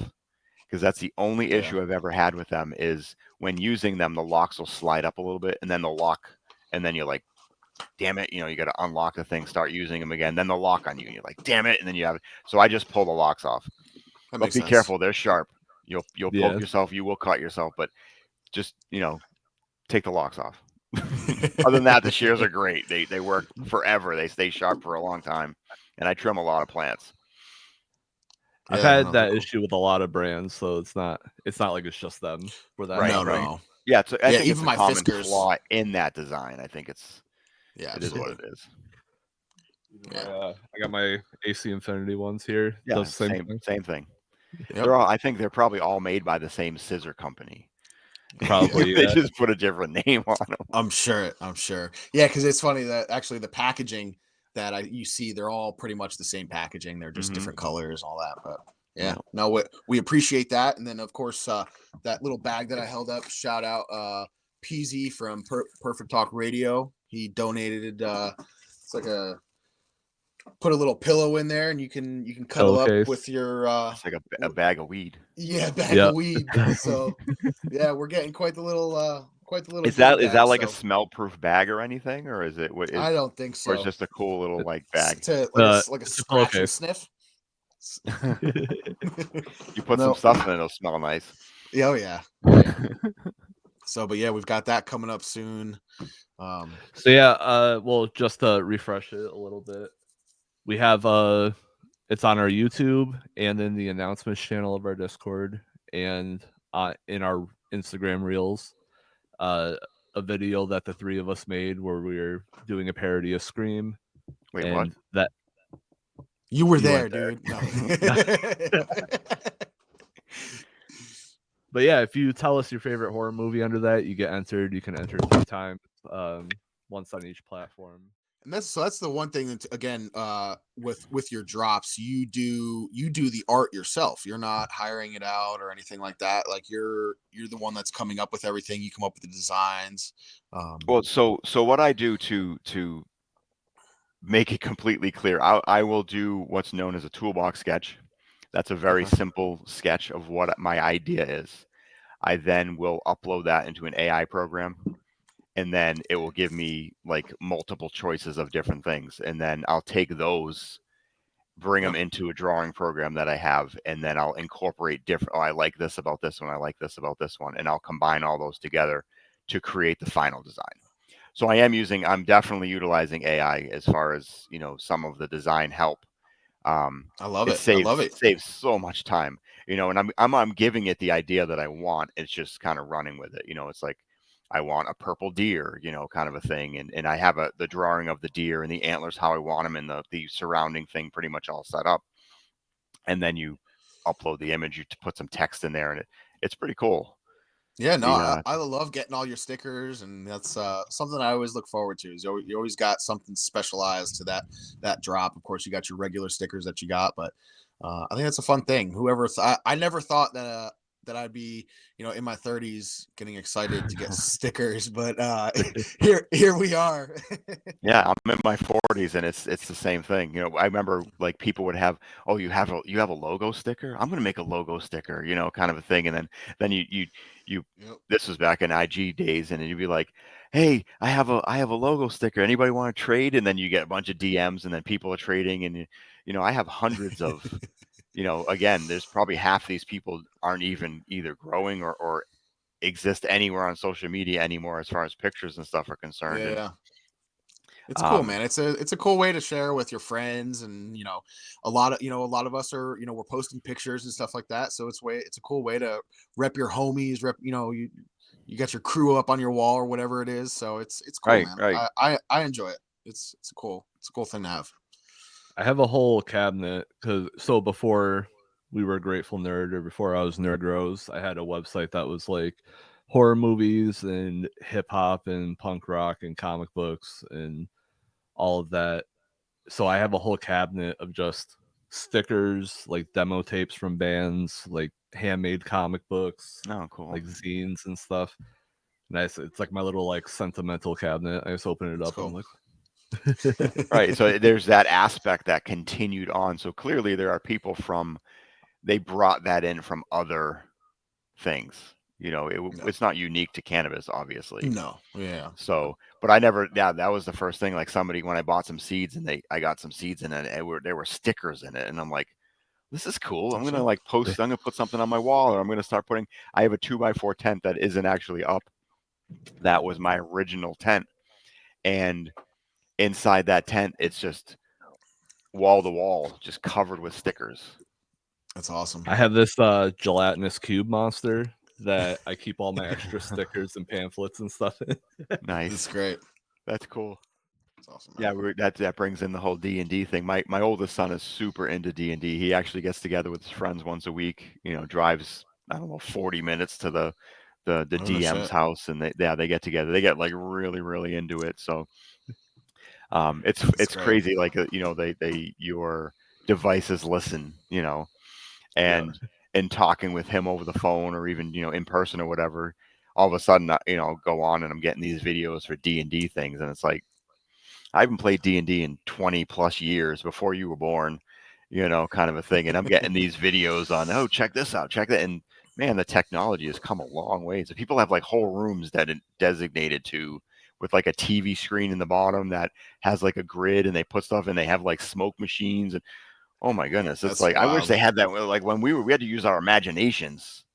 because that's the only Yeah, issue I've ever had with them is when using them, the locks will slide up a little bit, and then they'll lock, and then you're like, damn it, you got to unlock the thing, start using them again, then they'll lock on you, and you're like, damn it, and then you have it. So I just pull the locks off. that But makes be sense. careful, they're sharp. You'll poke Yeah. yourself, you will cut yourself, but just, take the locks off. Other than that, the shears are great. They work forever. They stay sharp for a long time. And I trim a lot of plants. I've had that issue with a lot of brands, so it's not like it's just them for that. Right, matter. No. Yeah, I think even it's a my common Fiskars. flaw in that design. I think it absolutely. is what it is. I got my AC Infinity ones here. Yeah, Does the same thing. Yep. I think they're probably all made by the same scissor company. Probably. They just put a different name on them. I'm sure. Yeah, because it's funny that actually the packaging that you see, they're all pretty much the same packaging. They're just different colors, all that. But yeah, no, we appreciate that. And then of course that little bag that I held up. Shout out PZ from Perfect Talk Radio. He donated. It's like put a little pillow in there, and you can cuddle up with your. It's like a bag of weed. Yeah, bag of weed. So yeah, we're getting quite the little. Is that like a smell-proof bag or anything, or is it? I don't think so. Or it's just a cool little like bag. Like a scratch and sniff. You put some stuff in it, it'll smell nice. Oh yeah. So, but yeah, we've got that coming up soon. So yeah, well, just to refresh it a little bit, we have it's on our YouTube and in the announcements channel of our Discord and in our Instagram reels. A video that the three of us made where we were doing a parody of Scream. Wait, what? That you were there, dude. No. But yeah, if you tell us your favorite horror movie under that, you get entered. You can enter 3 times, once on each platform. And that's the one thing that, again, with your drops, you do the art yourself. You're not hiring it out or anything like that. Like you're the one that's coming up with everything. You come up with the designs. Well, so what I do to make it completely clear, I will do what's known as a toolbox sketch. That's a very simple sketch of what my idea is. I then will upload that into an AI program, and then it will give me like multiple choices of different things. And then I'll take those, bring them into a drawing program that I have, and then I'll incorporate different, I like this about this one, I like this about this one, and I'll combine all those together to create the final design. So I'm definitely utilizing AI as far as, some of the design help. I love it. It saves so much time, and I'm giving it the idea that I want. It's just kind of running with it. It's like, I want a purple deer, kind of a thing. And I have the drawing of the deer and the antlers, how I want them, and the surrounding thing pretty much all set up. And then you upload the image, you put some text in there, and it's pretty cool. Yeah, no, I love getting all your stickers, and that's something I always look forward to. Is you always got something specialized to that drop. Of course, you got your regular stickers that you got, but I think that's a fun thing. I never thought that I'd be, in my 30s getting excited to get stickers, but here we are. Yeah, I'm in my 40s, and it's the same thing. I remember like people would have, oh, you have a logo sticker? I'm going to make a logo sticker, kind of a thing. And then you this was back in IG days, and then you'd be like, hey, I have a logo sticker. Anybody want to trade? And then you get a bunch of DMs, and then people are trading, and I have hundreds of again, there's probably half these people aren't even either growing or exist anywhere on social media anymore as far as pictures and stuff are concerned. Yeah. It's cool, man. It's a cool way to share with your friends, and a lot of us are, we're posting pictures and stuff like that. So it's a cool way to rep your homies, you got your crew up on your wall or whatever it is. So it's cool, right, man. Right. I enjoy it. It's a cool thing to have. I have a whole cabinet so before we were Grateful Nerd, or before I was Nerd Rose, I had a website that was like horror movies and hip hop and punk rock and comic books and all of that. So I have a whole cabinet of just stickers, like demo tapes from bands, like handmade comic books, cool, like zines and stuff. Nice. It's like my little like sentimental cabinet. I just open it up and I'm like, right. So there's that aspect that continued on. So clearly there are people they brought that in from other things. It's not unique to cannabis, obviously. No. Yeah. So, but I never, that was the first thing. Like somebody, when I bought some seeds, and I got some seeds in it, and there were stickers in it, and I'm like, this is cool. I'm gonna like post. I'm gonna put something on my wall, or I'm gonna start putting. I have a 2x4 tent that isn't actually up. That was my original tent, and inside that tent, it's just wall to wall, just covered with stickers. That's awesome. I have this gelatinous cube monster that I keep all my extra stickers and pamphlets and stuff in. Nice. That's great. That's cool. That's awesome. Yeah, that brings in the whole D&D thing. My oldest son is super into D&D. He actually gets together with his friends once a week. Drives, I don't know, 40 minutes to the DM's house, and they get together. They get like really, really into it. So it's crazy. Like they your devices listen, and talking with him over the phone or even in person or whatever. All of a sudden, go on and I'm getting these videos for D&D things, and it's like, I haven't played D&D in 20 plus years before you were born, kind of a thing. And I'm getting these videos on, oh, check this out, check that. And man, the technology has come a long way. So people have like whole rooms that are designated to, with like a TV screen in the bottom that has like a grid, and they put stuff, and they have like smoke machines. And oh my goodness, it's like, wild. I wish they had that. Like when we had to use our imaginations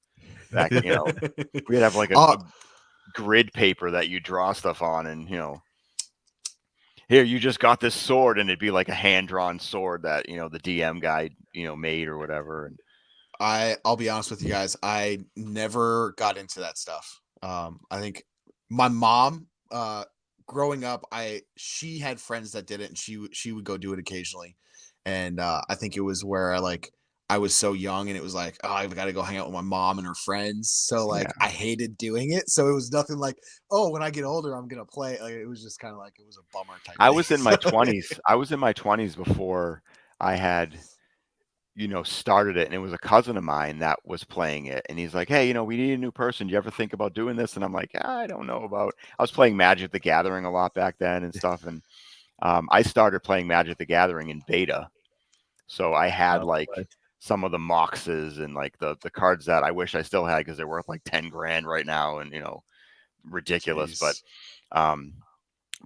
back, we had to have like a grid paper that you draw stuff on, and here, you just got this sword, and it'd be like a hand-drawn sword that the DM guy made or whatever. And I'll be honest with you guys, I never got into that stuff. I think my mom, growing up, she had friends that did it, and she would go do it occasionally. And I think it was where I was so young, and it was like, oh, I've got to go hang out with my mom and her friends. So I hated doing it. So it was nothing like, oh, when I get older, I'm gonna play. Like, it was just kind of like, it was a bummer type. I was in my 20s. I was in my 20s before I had started it, and it was a cousin of mine that was playing it, and he's like, hey, we need a new person. Do you ever think about doing this? And I'm like, I don't know about. I was playing Magic the Gathering a lot back then and stuff, and I started playing Magic the Gathering in beta, so I had some of the moxes and like the cards that I wish I still had, because they're worth like 10 grand right now, and ridiculous. Jeez.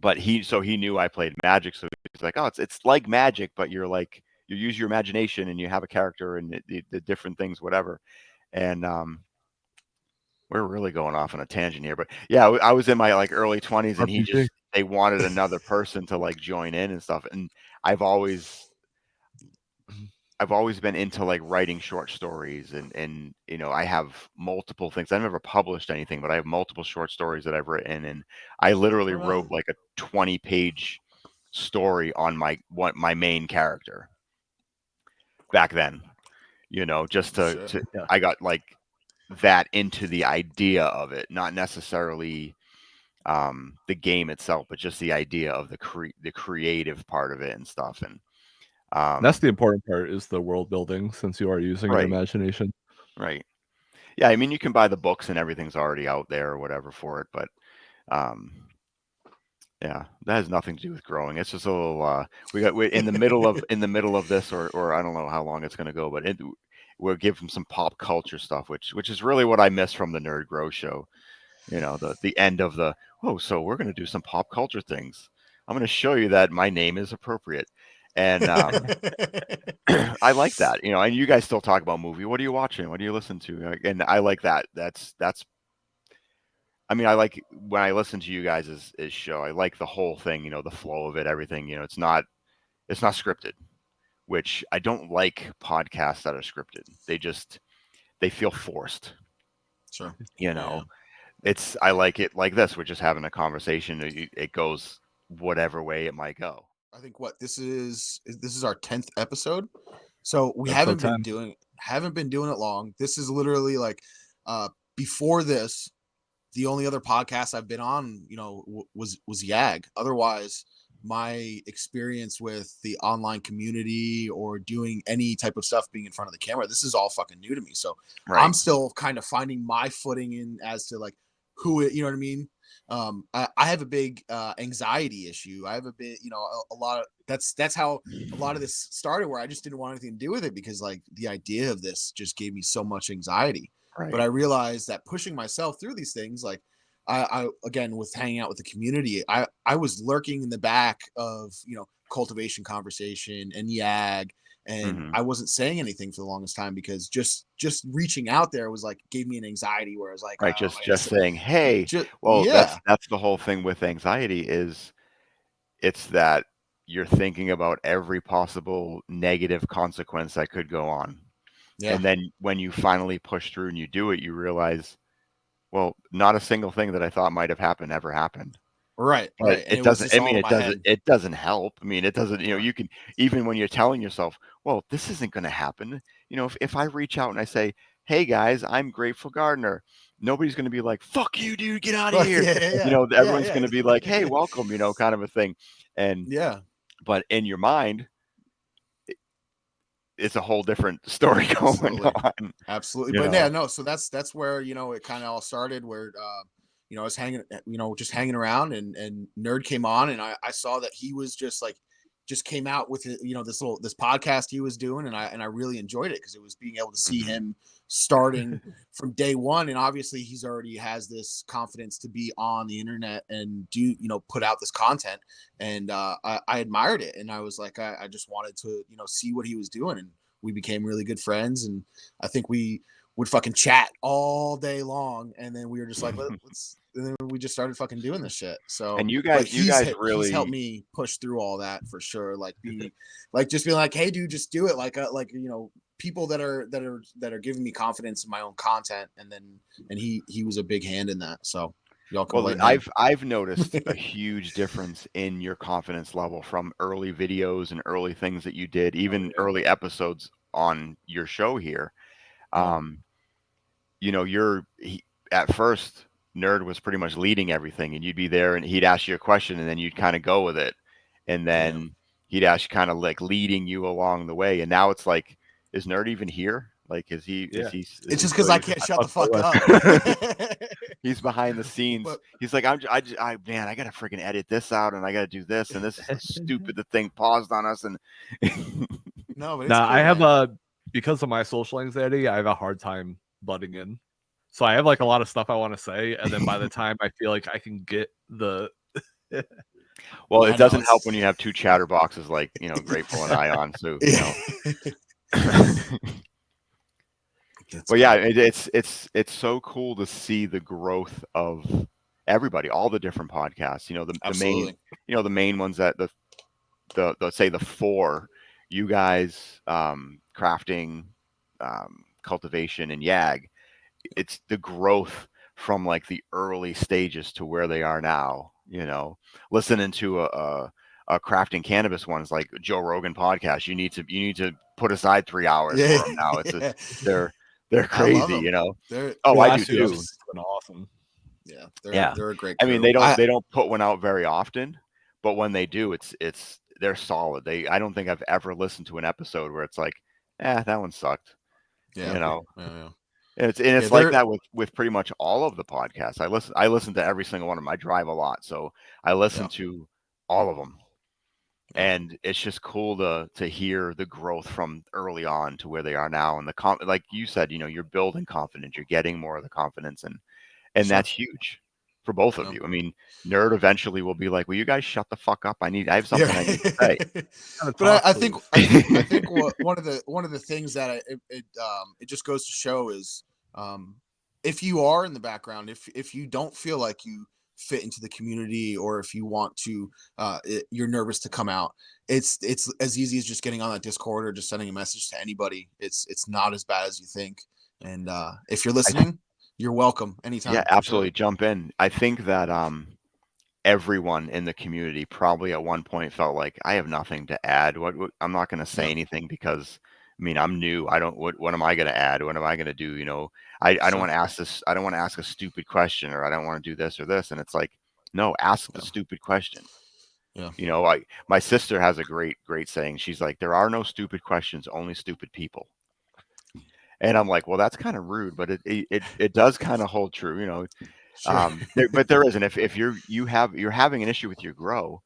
But he knew I played Magic, so he's like, oh, it's like Magic, but you use your imagination, and you have a character, and the different things, whatever. And we're really going off on a tangent here, but yeah, I was in my like early 20s, and they wanted another person to like join in and stuff. And I've always been into like writing short stories, and I have multiple things. I've never published anything, but I have multiple short stories that I've written, and I literally wrote like a 20-page story on my main character back then. Just I got like that into the idea of it, not necessarily the game itself, but just the idea of the creative part of it and stuff. And that's the important part, is the world building, since you are using your imagination. Right. Yeah, I mean, you can buy the books and everything's already out there or whatever for it, but yeah, that has nothing to do with growing. It's just a little we're in the middle of this, or I don't know how long it's going to go, but we'll give them some pop culture stuff, which is really what I miss from the Nerd Grow show. The end of so we're going to do some pop culture things. I'm going to show you that my name is appropriate. And I like that, and you guys still talk about movie. What are you watching? What do you listen to? And I like that. That's. I mean, I like when I listen to you guys' show. I like the whole thing, the flow of it, everything. It's not scripted, which I don't like podcasts that are scripted. They feel forced. Sure. I like it like this. We're just having a conversation. It goes whatever way it might go. I think this is our 10th episode, so we haven't been doing it long. This is literally like before this, the only other podcast I've been on, was YAG. Otherwise, my experience with the online community or doing any type of stuff being in front of the camera, this is all fucking new to me. So I'm still kind of finding my footing in as to like who it, you know what I mean? I have a big anxiety issue. I have a bit, a lot of that's how a lot of this started, where I just didn't want anything to do with it, because like the idea of this just gave me so much anxiety. But I realized that pushing myself through these things, like I again, with hanging out with the community, I was lurking in the back of, cultivation conversation and YAG, and I wasn't saying anything for the longest time, because just reaching out there was like, gave me an anxiety where I was like, just saying, hey, that's the whole thing with anxiety, is it's that you're thinking about every possible negative consequence that could go on. Yeah. And then when you finally push through and you do it, you realize, well, not a single thing that I thought might have happened ever happened. Right. But And it it was doesn't, just I all mean, in it my doesn't, head. it doesn't help. I mean, it doesn't, Right. you can, even when you're telling yourself, well, this isn't going to happen. If I reach out and I say, hey guys, I'm Grateful Gardener, nobody's going to be like, fuck you, dude, get out of Right. here. Yeah. Everyone's going to be like, hey, welcome, kind of a thing. And, Yeah. but in your mind, it's a whole different story going on. Absolutely. But yeah, no, so that's where, it kind of all started, where I was hanging, just hanging around, and Nerd came on, and I saw that he was just came out with this podcast he was doing, and I really enjoyed it because it was being able to see him starting from day one, and obviously he's already has this confidence to be on the internet and do put out this content, and I admired it, and I was like, I just wanted to see what he was doing, and we became really good friends, and I think we would fucking chat all day long, and then we were just like, let's and then we just started fucking doing this shit. So, And you but guys he's helped really, me push through all that for sure. Like being like just being like, hey dude, just do it. Like people that are giving me confidence in my own content, and he was a big hand in that. So y'all can well, blame him. I've noticed a huge difference in your confidence level from early videos and early things that you did, even early episodes on your show here. Yeah. Um, at first, Nerd was pretty much leading everything, and you'd be there, and he'd ask you a question, and then you'd kind of go with it, and then he'd ask, kind of like leading you along the way. And now it's like, is Nerd even here? Like, is he? Yeah. It's just because I can't shut the fuck up. He's behind the scenes. But He's like, man, I gotta freaking edit this out, and I gotta do this, and this is stupid. The thing paused on us, and no, but it's Now cool, I have man. because of my social anxiety, I have a hard time butting in. So I have like a lot of stuff I want to say, and then by the time I feel like I can get the well, I it know doesn't help it's when you have two chatterboxes like Grateful and I on. So but yeah, great. it's so cool to see the growth of everybody, all the different podcasts. Absolutely. The main ones that the say the four, you guys, crafting, cultivation, and Yag. It's the growth from like the early stages to where they are now. Listening to a crafting cannabis ones like Joe Rogan podcast. You need to put aside 3 hours for them now. They're they're I love crazy. them. They're Oh, the I do last 2 too. episodes have been awesome. yeah, Yeah. they're a great I mean, crew. they don't put one out very often, but when they do, they're solid. I don't think I've ever listened to an episode where it's like, that one sucked. Yeah, You know, yeah. it's like They're that with pretty much all of the podcasts. I listen to every single one of them. I drive a lot, so I listen yeah, to all of them, yeah, and it's just cool to hear the growth from early on to where they are now, and like you said, you're building confidence, you're getting more of the confidence, and sure. that's huge for both of Yeah. you. I mean, Nerd eventually will be like, "Will you guys shut the fuck up? I have Yeah. something I need to say." Kind of But talk, I think please. one of the things that it just goes to show is, if you are in the background, if you don't feel like you fit into the community, or if you want to you're nervous to come out, it's as easy as just getting on that Discord or just sending a message to anybody. It's not as bad as you think, and if you're I, listening, you're welcome yeah, anytime for absolutely. sure. Jump in. I think that everyone in the community probably at one point felt like, I have nothing to add. What I'm not going to say Yeah, anything because, I mean, I'm new. I don't. What am I going to add? What am I going to do? I don't sure. want to ask this. I don't want to ask a stupid question, or I don't want to do this or this. And it's like, no, ask the Yeah, stupid question. yeah, My sister has a great saying. She's like, there are no stupid questions, only stupid people. And I'm like, well, that's kind of rude, but it does kind of hold true. sure. But there isn't. If you're having an issue with your grow,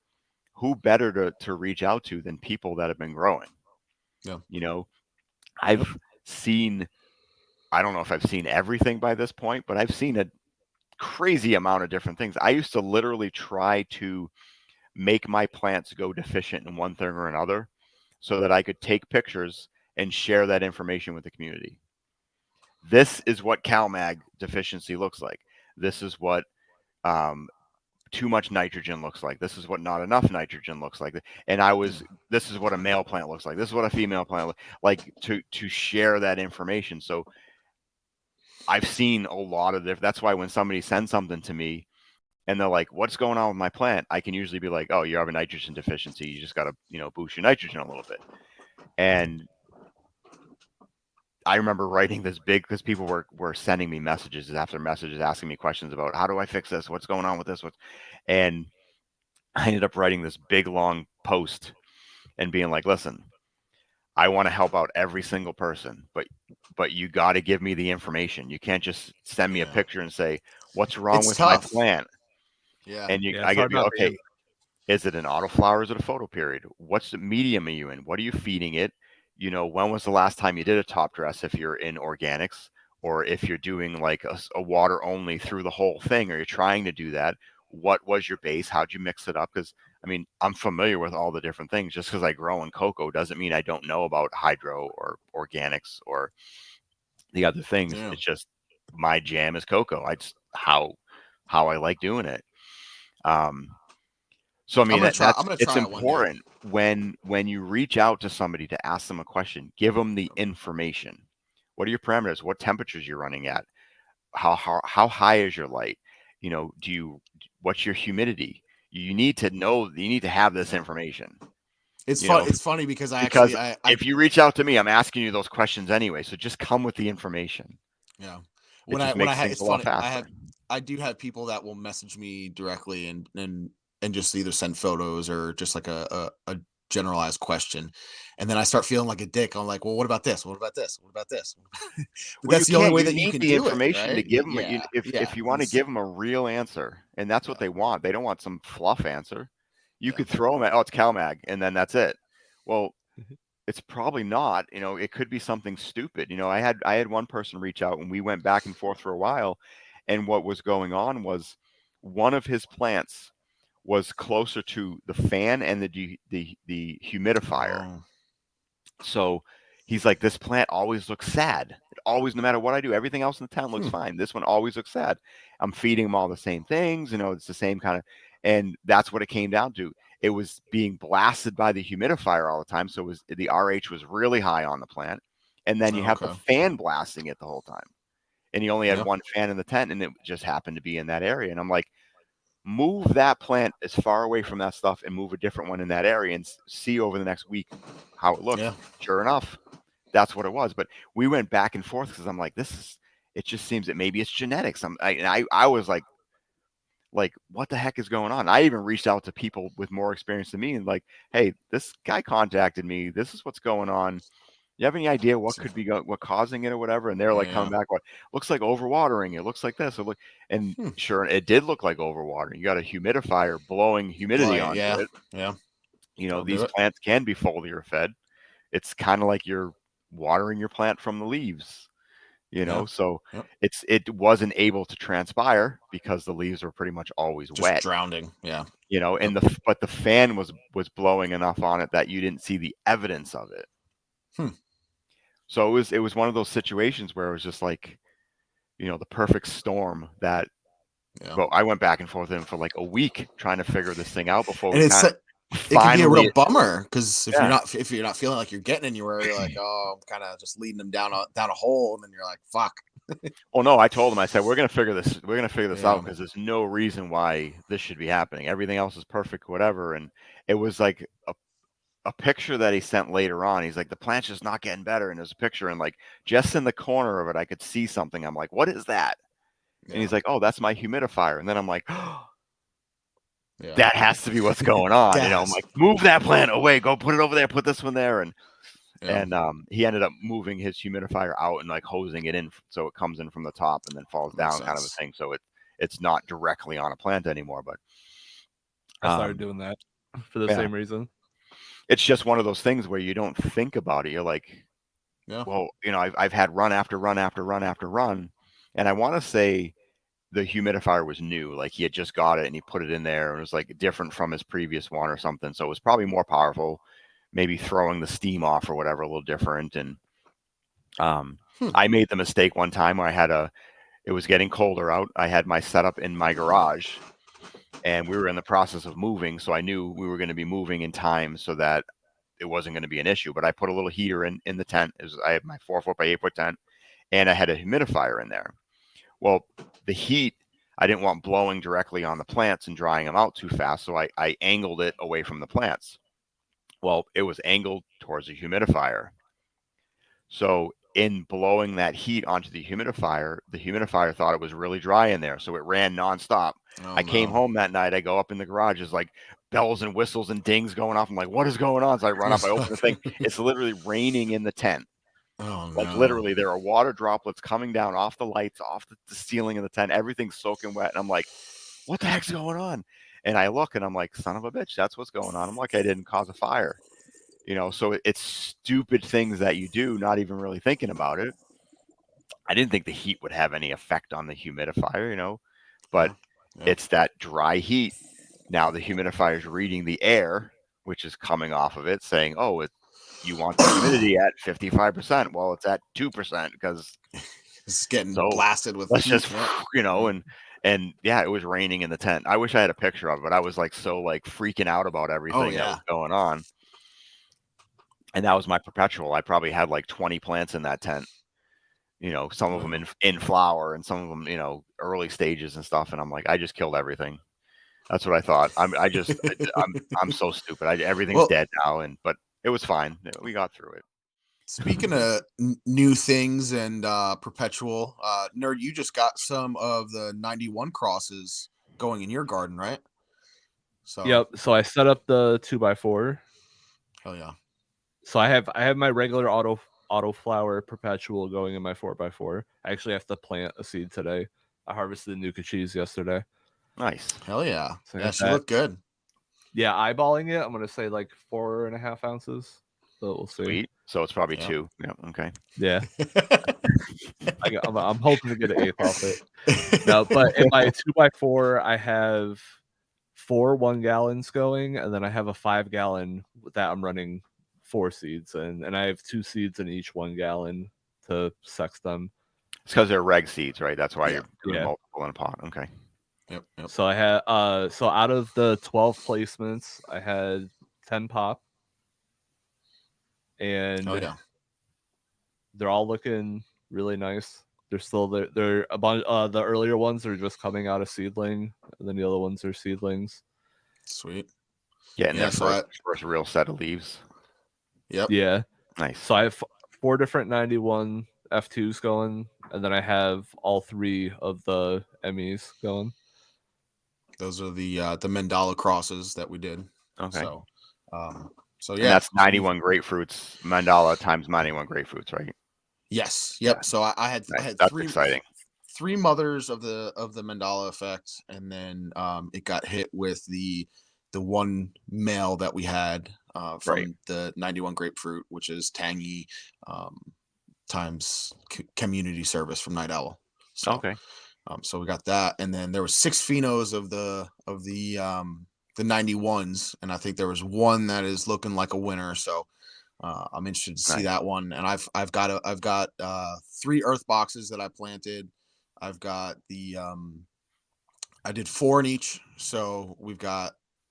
who better to reach out to than people that have been growing? Yeah, You know, yep, I've seen. I don't know if I've seen everything by this point, but I've seen a crazy amount of different things. I used to literally try to make my plants go deficient in one thing or another, so that I could take pictures and share that information with the community. This is what CalMag deficiency looks like. This is what um, too much nitrogen looks like. This is what not enough nitrogen looks like. And this is what a male plant looks like. This is what a female plant like, to share that information. So I've seen a lot of different. That's why when somebody sends something to me and they're like, "What's going on with my plant?" I can usually be like, "Oh, you have a nitrogen deficiency. You just got to, boost your nitrogen a little bit." And I remember writing this big, because people were sending me messages after messages asking me questions about, how do I fix this? What's going on with this? And I ended up writing this big long post and being like, "Listen, I want to help out every single person, but you got to give me the information. You can't just send me a picture and say, what's wrong It's with my tough. plant?" Yeah. And Yeah, I it's got to hard be not okay. being. Is it an autoflower? Is it a photo period? What's the medium are you in? What are you feeding it? When was the last time you did a top dress if you're in organics, or if you're doing like a water only through the whole thing, or you're trying to do that? What was your base? How'd you mix it up? Because I mean, I'm familiar with all the different things. Just because I grow in cocoa doesn't mean I don't know about hydro or organics or the other things. Yeah. It's just my jam is cocoa. I just how I like doing it. So I mean, I'm gonna it's try it one day. important when you reach out to somebody to ask them a question, give them the information. What are your parameters? What temperatures you're running at? How high is your light? What's your humidity? You need to know. You need to have this information. It's You fun. know, It's funny because because I if you reach out to me, I'm asking you those questions anyway. So just come with the information. yeah. It just When I makes had things it's a lot funny. faster. I do have people that will message me directly and just either send photos or just like a generalized question, and then I start feeling like a dick. I'm like, well, what about this? What about this? What about this? But Well, you that's the only can't. way You that you need can the do it, information to right? give them. Yeah, yeah. If you want to give them a real answer, and that's what Yeah, they want. They don't want some fluff answer. You yeah, could throw them at, "Oh, it's CalMag," and then that's it. Well, it's probably not. It could be something stupid. I had one person reach out, and we went back and forth for a while, and what was going on was one of his plants was closer to the fan and the humidifier. oh, So he's like, this plant always looks sad. It always, no matter what I do, everything else in the town looks hmm, fine. This one always looks sad. I'm feeding them all the same things. It's the same kind of, and that's what it came down to. It was being blasted by the humidifier all the time. So the RH was really high on the plant. And then you have the okay, fan blasting it the whole time. And you only had yeah, one fan in the tent, and it just happened to be in that area. And I'm like, move that plant as far away from that stuff and move a different one in that area and see over the next week how it looks. yeah, Sure enough, that's what it was. But we went back and forth because I'm like, it just seems that maybe it's genetics. I was like, what the heck is going on? I even reached out to people with more experience than me and like, hey, this guy contacted me. This is what's going on. You have any idea what so, could be what causing it or whatever? And they're like coming yeah, back, what looks like overwatering. It looks like this. And hmm. sure, it did look like overwatering. You got a humidifier blowing humidity Right, onto yeah, it. yeah. That'll do These it. plants can be foliar fed. It's kind of like you're watering your plant from the leaves. Yeah, So yep. it wasn't able to transpire because the leaves were pretty much always Just wet. drowning. Yeah, yep. And but the fan was blowing enough on it that you didn't see the evidence of it. Hmm. So it was one of those situations where it was just like, the perfect storm that. Yeah. But I went back and forth with him for like a week trying to figure this thing out before And we kind of it can be a real finally. bummer because Yeah. if you're not feeling like you're getting anywhere, you're like, oh, I'm kind of just leading them down a hole, and then you're like, fuck. Well, no, I told him. I said, we're gonna figure this. We're gonna figure this Yeah, out because there's no reason why this should be happening. Everything else is perfect, whatever. And it was like a picture that he sent later on. He's like, the plant's just not getting better. And there's a picture, and like just in the corner of it, I could see something. I'm like, what is that? And yeah, he's like, oh, that's my humidifier. And then I'm like, yeah. that has to be what's going on. I'm Gas. like, move that plant away. Go put it over there. Put this one there. And Yeah, and he ended up moving his humidifier out and like hosing it in so it comes in from the top and then falls makes down, kind of a sense. thing. So it's not directly on a plant anymore. But I started um, doing that for the yeah, same reason. it's just one of those things where you don't think about it. You're like, Yeah, well, I've had run after run after run after run, and I want to say the humidifier was new, like he had just got it and he put it in there and it was like different from his previous one or something. So it was probably more powerful, maybe throwing the steam off or whatever, a little different. And hmm. I made the mistake one time where it was getting colder out. I had my setup in my garage and we were in the process of moving, so I knew we were going to be moving in time so that it wasn't going to be an issue. But I put a little heater in the tent. I had my 4 foot by 8 foot tent, and I had a humidifier in there. Well, the heat I didn't want blowing directly on the plants and drying them out too fast, so I angled it away from the plants. Well, it was angled towards the humidifier. So in blowing that heat onto the humidifier thought it was really dry in there, so it ran nonstop. Oh, I came no. home that night. I go up in the garage. There's like bells and whistles and dings going off. I'm like, what is going on? So I run up. I open the thing. It's literally raining in the tent. Oh, Like no. literally, there are water droplets coming down off the lights, off the ceiling of the tent. Everything's soaking wet, and I'm like, what the heck's going on? And I look, and I'm like, son of a bitch, that's what's going on. I'm like, I didn't cause a fire. So it's stupid things that you do, not even really thinking about it. I didn't think the heat would have any effect on the humidifier, but Yeah. it's that dry heat. Now the humidifier is reading the air, which is coming off of it, saying, "Oh, you want the humidity at 55%. Well, it's at 2% because It's getting so blasted with let's heat. just, Yeah. and yeah, it was raining in the tent. I wish I had a picture of it, but I was like so like freaking out about everything that was going on. And that was my perpetual. I probably had like 20 plants in that tent. Some of them in flower and some of them, early stages and stuff. And I'm like, I just killed everything. That's what I thought. I'm so stupid. Everything's dead now, but it was fine. We got through it. Speaking of new things and perpetual, Nerd, you just got some of the 91 crosses going in your garden, right? So Yep. So I set up the 2x4. Hell yeah. So I have my regular auto flower perpetual going in my 4x4. I actually have to plant a seed today. I harvested nuka cheese yesterday. Nice. Hell yeah. So Yeah, she looked good. Yeah, eyeballing it, I'm gonna say like 4.5 ounces. So we'll see. Sweet. So it's probably 2. Yeah. Okay. Yeah. I'm hoping to get an 8th off it. No, but in my 2x4, I have 4 1-gallons going, and then I have a 5-gallon that I'm running 4 seeds in, and I have 2 seeds in each 1-gallon to sex them. It's because they're reg seeds, right? That's why you're doing Yeah. multiple in a pot. Okay. Yep. So I had so out of the 12 placements, I had 10 pop, and Oh yeah. they're all looking really nice. They're still they're a bunch. The earlier ones are just coming out of seedling, and then the other ones are seedlings. Sweet. Getting their first real set of leaves. Yep. Yeah. Nice. So I have 4 different 91 F2s going, and then I have all 3 of the MEs going. Those are the mandala crosses that we did. Okay. So yeah. And that's 91 grapefruits, mandala times 91 grapefruits, right? Yes. Yep. Yeah. So I had that's exciting. 3 mothers of the mandala effect, and then it got hit with the one male that we had from the 91 grapefruit, which is tangy times community service from Night Owl. So, okay. So we got that, and then there was 6 phenos of the 91s, and I think there was one that is looking like a winner. So I'm interested to see that one. And I've got 3 earth boxes that I planted. I've got the I did 4 in each, so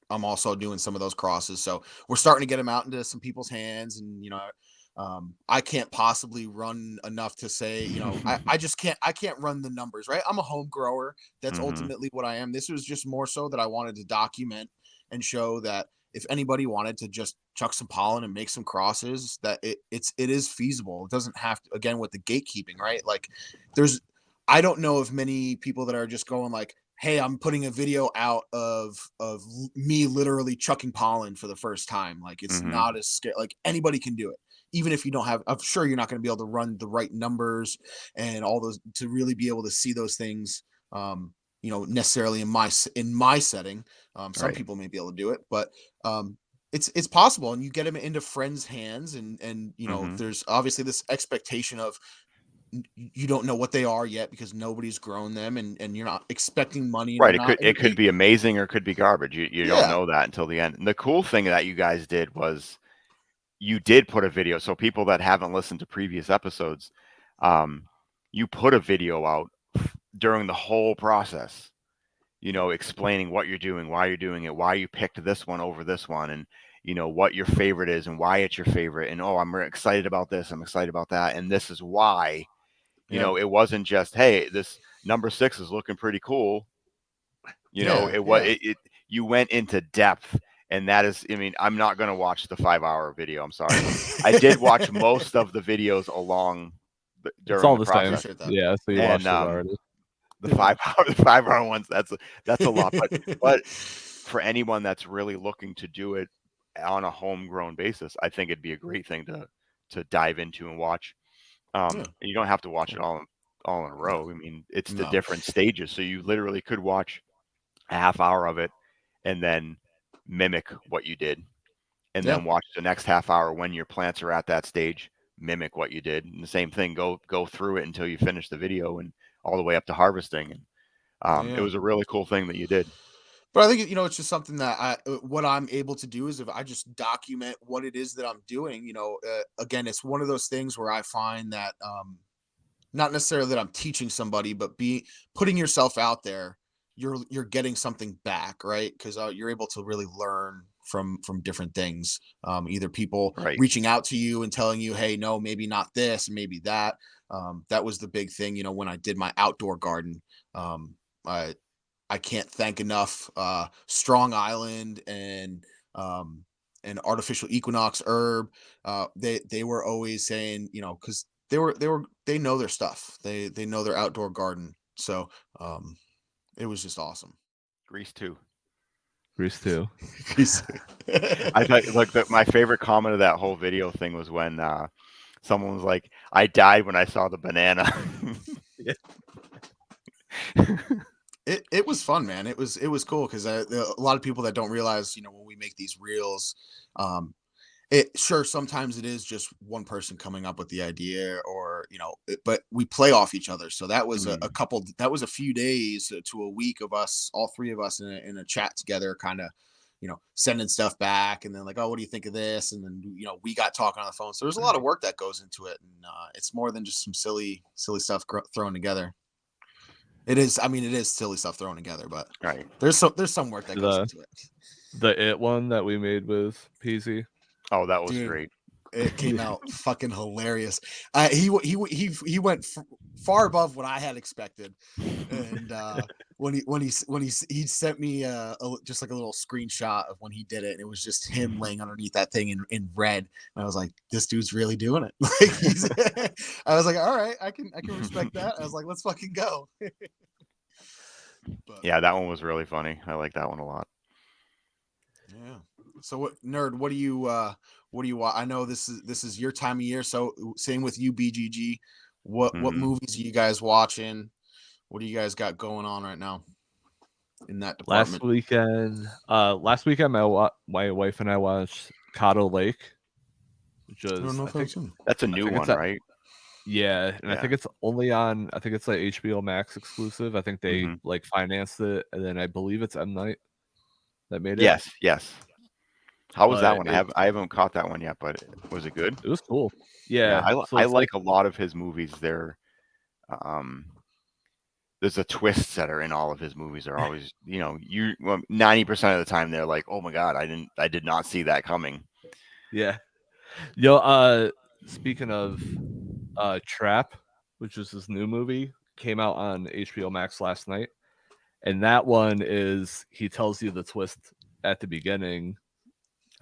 I'm also doing some of those crosses. So we're starting to get them out into some people's hands, and I can't possibly run enough to say, I just can't run the numbers, right? I'm a home grower. That's ultimately what I am. This was just more so that I wanted to document and show that if anybody wanted to just chuck some pollen and make some crosses, that it is feasible. It doesn't have to, again, with the gatekeeping, right? Like I don't know of many people that are just going like, hey, I'm putting a video out of me literally chucking pollen for the first time. Like it's not as scary. Like anybody can do it. Even if you don't have, I'm sure you're not going to be able to run the right numbers and all those to really be able to see those things, necessarily in my setting. Some people may be able to do it, but it's possible, and you get them into friends' hands, and there's obviously this expectation of you don't know what they are yet because nobody's grown them, and you're not expecting money. And right. it could be amazing or it could be garbage. You don't know that until the end. And the cool thing that you guys did was you did put a video. So people that haven't listened to previous episodes, you put a video out during the whole process. explaining what you're doing, why you're doing it, why you picked this one over this one, and what your favorite is and why it's your favorite, and I'm excited about this, I'm excited about that, and this is why. It wasn't just, hey, this number 6 is looking pretty cool. You went into depth, and that is, I'm not going to watch the 5-hour video. I'm sorry. I did watch most of the videos during the process. Yeah, so you watched it already. The 5-hour ones, that's a lot. But for anyone that's really looking to do it on a homegrown basis, I think it'd be a great thing to dive into and watch. And you don't have to watch it all in a row. It's the different stages. So you literally could watch a half hour of it and then mimic what you did, and then watch the next half hour when your plants are at that stage, mimic what you did, and the same thing, go through it until you finish the video and all the way up to harvesting. And it was a really cool thing that you did. But I think, it's just something that what I'm able to do is if I just document what it is that I'm doing, again, it's one of those things where I find that, not necessarily that I'm teaching somebody, but putting yourself out there, you're getting something back, right? Because you're able to really learn from different things. Either people reaching out to you and telling you, hey, no, maybe not this, maybe that. That was the big thing, when I did my outdoor garden. I can't thank enough Strong Island and Artificial Equinox Herb. They were always saying, because they know their stuff. They know their outdoor garden. So it was just awesome. Grease too. I thought, my favorite comment of that whole video thing was when someone was like, "I died when I saw the banana." It was fun, man. It was cool because a lot of people that don't realize, when we make these reels, sometimes it is just one person coming up with the idea, or but we play off each other. So that was that was a few days to a week of us, all three of us in a chat together, kind of sending stuff back, and then like, oh, what do you think of this? And then we got talking on the phone. So there's a lot of work that goes into it, and it's more than just some silly stuff thrown together. It is. I mean, it is silly stuff thrown together, but there's some work that goes into it. The one that we made with PZ. Oh, that was great. It came out fucking hilarious. He went far above what I had expected, and when he sent me just like a little screenshot of when he did it, and it was just him laying underneath that thing in red, and I was like, this dude's really doing it. Like I was like, all right, I can respect that. I was like, let's fucking go. Yeah, that one was really funny. I like that one a lot. Yeah. So what, nerd? What do you I know this is your time of year. So same with you, BGG. What movies are you guys watching? What do you guys got going on right now in that department? Last weekend, my wife and I watched Caddo Lake, which is that's a new one, right? Yeah, and I think it's only on. I think it's like HBO Max exclusive. I think they like financed it, and then I believe it's M. Night that made it. Yes. How was that one? I haven't caught that one yet, but was it good? It was cool. Yeah, I like a lot of his movies. There's the twists that are in all of his movies are always, 90% of the time they're like, oh my god, I did not see that coming. Yeah. Speaking of Trap, which is his new movie, came out on HBO Max last night, and that one is he tells you the twist at the beginning.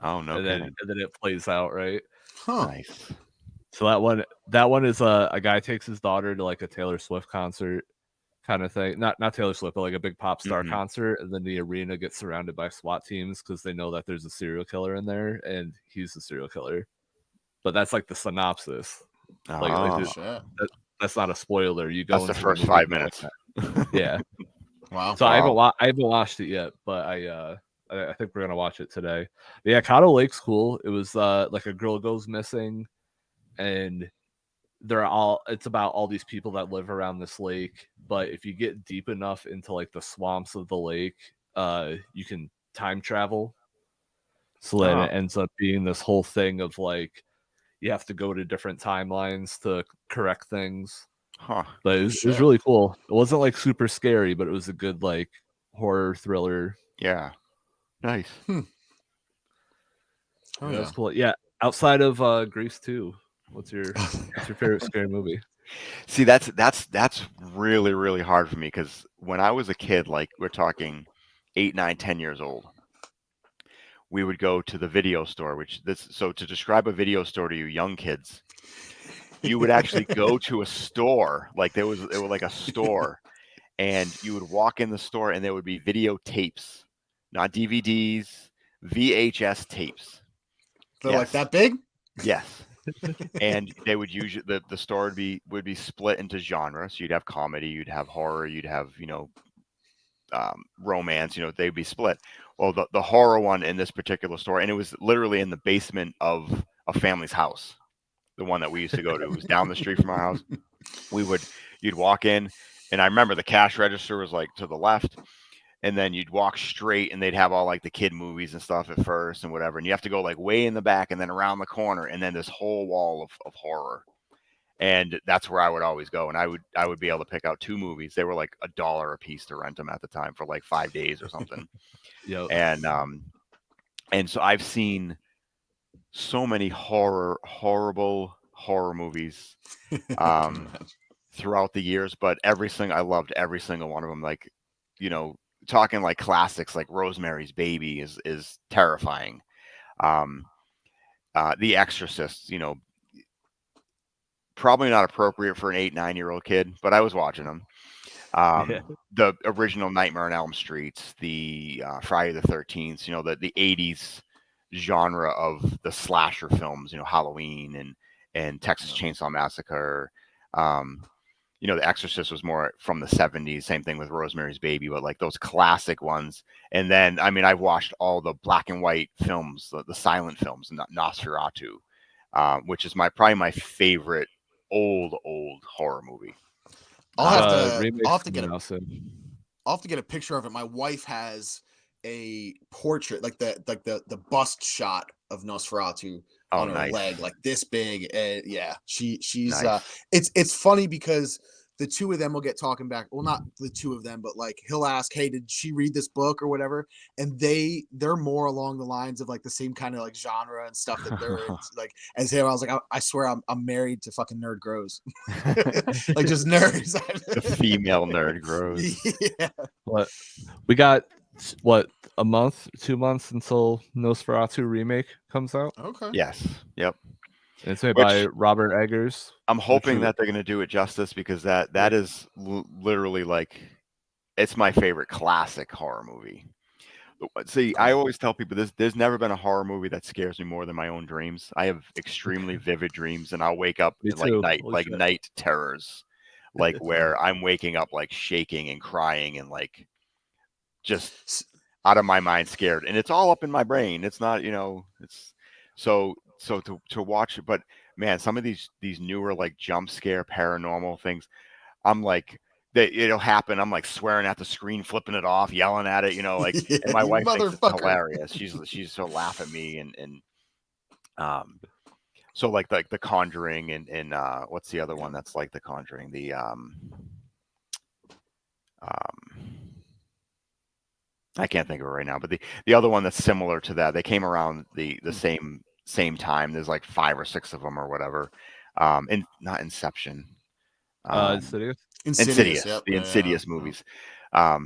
Oh no! And then it plays out, right? Nice. So that one is a guy takes his daughter to like a Taylor Swift concert kind of thing. Not Taylor Swift, but like a big pop star concert, and then the arena gets surrounded by SWAT teams because they know that there's a serial killer in there, and he's the serial killer. But that's like the synopsis. That's not a spoiler. You go. That's the first 5 minutes. Yeah. Wow. So I haven't watched it yet, but I think we're gonna watch it today. But yeah, Caddo Lake's cool. It was like a girl goes missing, and it's about all these people that live around this lake. But if you get deep enough into like the swamps of the lake, you can time travel. So then it ends up being this whole thing of like you have to go to different timelines to correct things. But it was really cool. It wasn't like super scary, but it was a good like horror thriller. Yeah, nice. Oh, That's cool. Yeah, outside of Grease 2, what's your favorite scary movie? See, that's really really hard for me because when I was a kid, like we're talking 8, 9, 10 years old, we would go to the video store. So to describe a video store to you young kids, you would actually go to a store, like it was like a store, and you would walk in the store and there would be videotapes, not DVDs, VHS tapes. They're like Yes, that big? yes. And they would use the store would be split into genres. So you'd have comedy, you'd have horror, you'd have romance. They'd be split. Well, the horror one in this particular store, and it was literally in the basement of a family's house. The one that we used to go to, it was down the street from our house. You'd walk in, and I remember the cash register was like to the left, and then you'd walk straight, and they'd have all like the kid movies and stuff at first and whatever, and you have to go like way in the back and then around the corner, and then this whole wall of horror. And that's where I would always go, and I would be able to pick out 2 movies. They were like $1 a piece to rent them at the time for like 5 days or something. Yep. And so I've seen so many horrible horror movies throughout the years, but I loved every single one of them. Like, talking like classics like Rosemary's Baby is terrifying. The Exorcist, probably not appropriate for an 8, 9-year-old kid, but I was watching them. Yeah. The original Nightmare on Elm Street, the Friday the 13th, the 80s genre of the slasher films, Halloween and Texas Chainsaw Massacre. The Exorcist was more from the 70s. Same thing with Rosemary's Baby, but like those classic ones. And then, I mean, I've watched all the black and white films, the silent films, Nosferatu, which is probably my favorite old horror movie. I'll have to remakes get coming out soon. I'll have to get a picture of it. My wife has a portrait, like the bust shot of Nosferatu on her nice. leg, like this big. Yeah, she's Nice. It's funny because the two of them will get talking back. Well, not the two of them, but like he'll ask, "Hey, did she read this book or whatever?" And they're more along the lines of like the same kind of like genre and stuff that they're like. As him, I was like, I swear I'm married to fucking Nerd Grows, like just nerds. The female nerd grows. Yeah. What we got? What, a month, 2 months until Nosferatu remake comes out? Okay. Yes. Yep. And it's made by Robert Eggers. I'm hoping that they're going to do it justice, because that is literally like, it's my favorite classic horror movie. See, I always tell people there's never been a horror movie that scares me more than my own dreams. I have extremely vivid dreams, and I'll wake up like night terrors, like where I'm waking up like shaking and crying and like just out of my mind scared, and it's all up in my brain. It's not, it's so to watch it. But man, some of these newer like jump scare paranormal things, I'm like, it'll happen. I'm like swearing at the screen, flipping it off, yelling at it, like, Yeah, and my wife thinks it's motherfucker. hilarious. She's so laugh at me and so like the Conjuring and what's the other one that's like the Conjuring? The I can't think of it right now, but the other one that's similar to that, they came around the same time. There's like 5 or 6 of them or whatever. And not Inception. Insidious. Yep. The Insidious movies.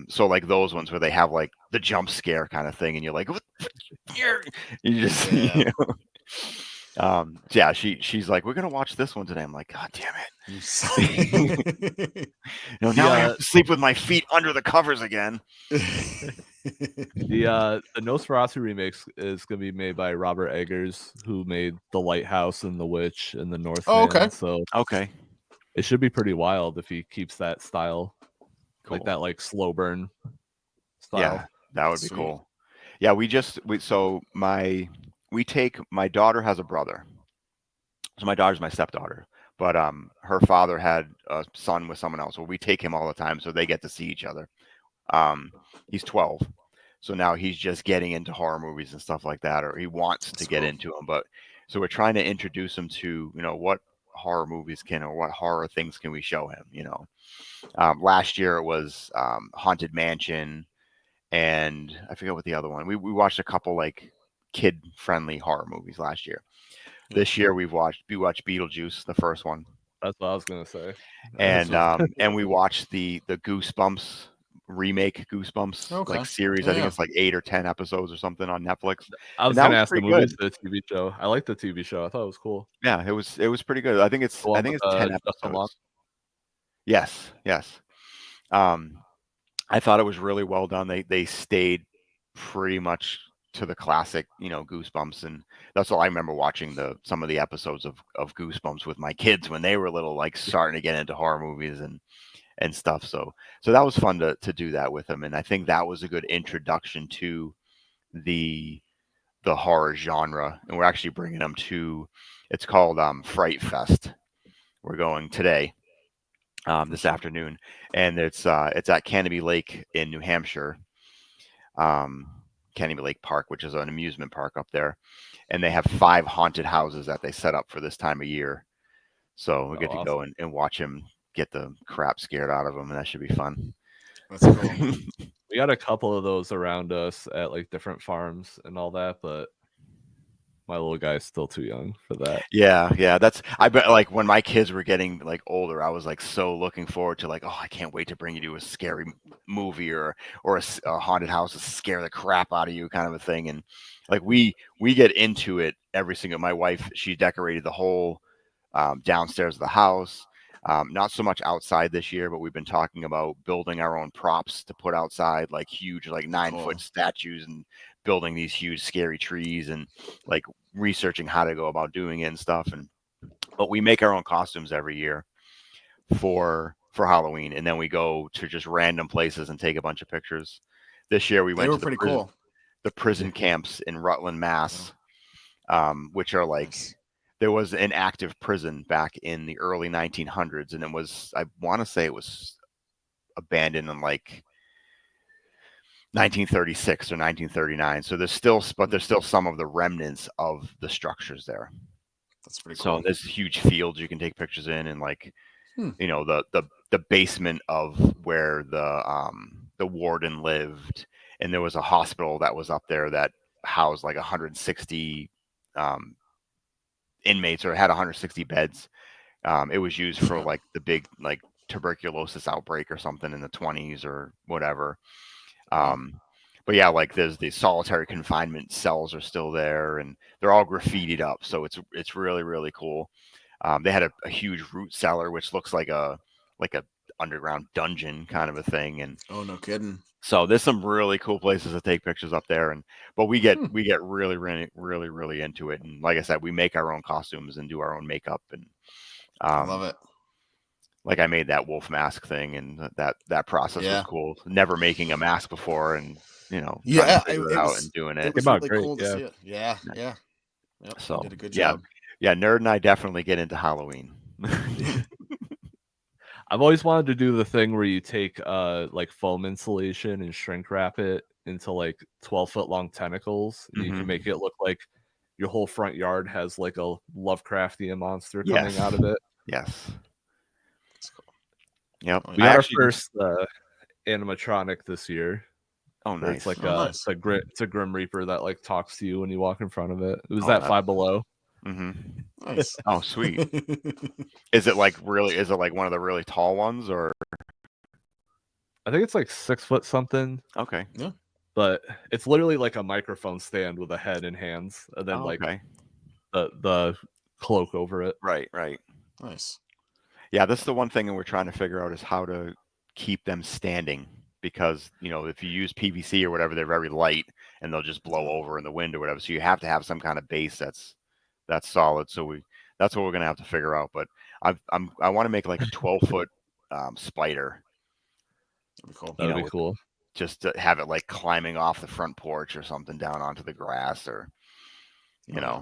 So like those ones where they have like the jump scare kind of thing, and you're like, what? You just, yeah. She's like, we're gonna watch this one today. I'm like, God damn it! Now I have to sleep with my feet under the covers again. The Nosferatu remakes is gonna be made by Robert Eggers, who made The Lighthouse and The Witch and The Northman. Oh, okay. So okay, it should be pretty wild if he keeps that style, cool. like that, like slow burn style. Yeah, that would be cool. Yeah, we take, my daughter has a brother, so my daughter's my stepdaughter, but her father had a son with someone else. Well, we take him all the time, so they get to see each other. He's 12, so now he's just getting into horror movies and stuff like that, or he wants to get into them. But so we're trying to introduce him to, what horror movies or what horror things can we show him. Last year it was Haunted Mansion. and I forget what the other one. We watched a couple like kid friendly horror movies last year. Yeah. This year we watched Beetlejuice, the first one, That's what I was gonna say. and we watched the Goosebumps remake Goosebumps Okay. like series. I think it's like 8 or 10 episodes or something on Netflix. I was And that gonna was ask the pretty good. movies or the TV show. I like the TV show. I thought it was cool. Yeah, it was pretty good. I think it's The one with 10 Justin Long. episodes. Yes, yes. Um, I thought it was really well done. They stayed pretty much to the classic, Goosebumps, and that's all I remember watching some of the episodes of Goosebumps with my kids when they were little, like starting to get into horror movies and stuff. So that was fun to do that with them, and I think that was a good introduction to the horror genre. And we're actually bringing them to, it's called Fright Fest. We're going today, this afternoon, and it's at Canopy Lake in New Hampshire, Canopy Lake Park, which is an amusement park up there, and they have 5 haunted houses that they set up for this time of year. So we get to go and watch him get the crap scared out of him, and that should be fun. That's cool. We got a couple of those around us at like different farms and all that, but my little guy's still too young for that. Yeah. I bet, like, when my kids were getting like older, I was like so looking forward to like, oh, I can't wait to bring you to a scary movie or a haunted house to scare the crap out of you, kind of a thing. And like we get into it every single. My wife, she decorated the whole downstairs of the house. Not so much outside this year, but we've been talking about building our own props to put outside, like huge, like 9-foot statues, and building these huge scary trees, and like researching how to go about doing it and stuff. But we make our own costumes every year for Halloween, and then we go to just random places and take a bunch of pictures. This year we went to the prison camps in Rutland, Mass, which are like, there was an active prison back in the early 1900s, and it was, I want to say it was abandoned in like 1936 or 1939. So there's still some of the remnants of the structures there. That's pretty cool. So there's huge fields you can take pictures in, and like, the basement of where the warden lived, and there was a hospital that was up there that housed like 160 inmates, or had 160 beds. It was used for like the big like tuberculosis outbreak or something in the 20s or whatever. But yeah, like there's the solitary confinement cells are still there, and they're all graffitied up, so it's really, really cool. They had a huge root cellar, which looks like a underground dungeon kind of a thing. And oh, no kidding. So there's some really cool places to take pictures up there, but we get really, really, really, really into it. And like I said, we make our own costumes and do our own makeup, and I love it. Like I made that wolf mask thing, and that process was cool. Never making a mask before, and trying to figure it out and doing it. It was really cool to see it. Yeah. Yep, so you did a good job. Yeah, Nerd and I definitely get into Halloween. I've always wanted to do the thing where you take like foam insulation and shrink wrap it into like 12-foot long tentacles, and you can make it look like your whole front yard has like a Lovecraftian monster coming out of it. Yes. That's cool. Yep. We got our first animatronic this year. Oh, nice. It's like it's a Grim Reaper that like talks to you when you walk in front of it. It was that Five Below. Nice. Oh, sweet. Is it like one of the really tall ones, or? I think it's like 6 foot something. Okay. Yeah. But it's literally like a microphone stand with a head and hands, and then the cloak over it. Right. Nice. Yeah, that's the one thing that we're trying to figure out, is how to keep them standing, because if you use PVC or whatever, they're very light and they'll just blow over in the wind or whatever. So you have to have some kind of base that's solid. So that's what we're gonna have to figure out. But I want to make like a 12-foot spider. That'd be cool. That'd be cool. Just to have it like climbing off the front porch or something down onto the grass, or Yeah,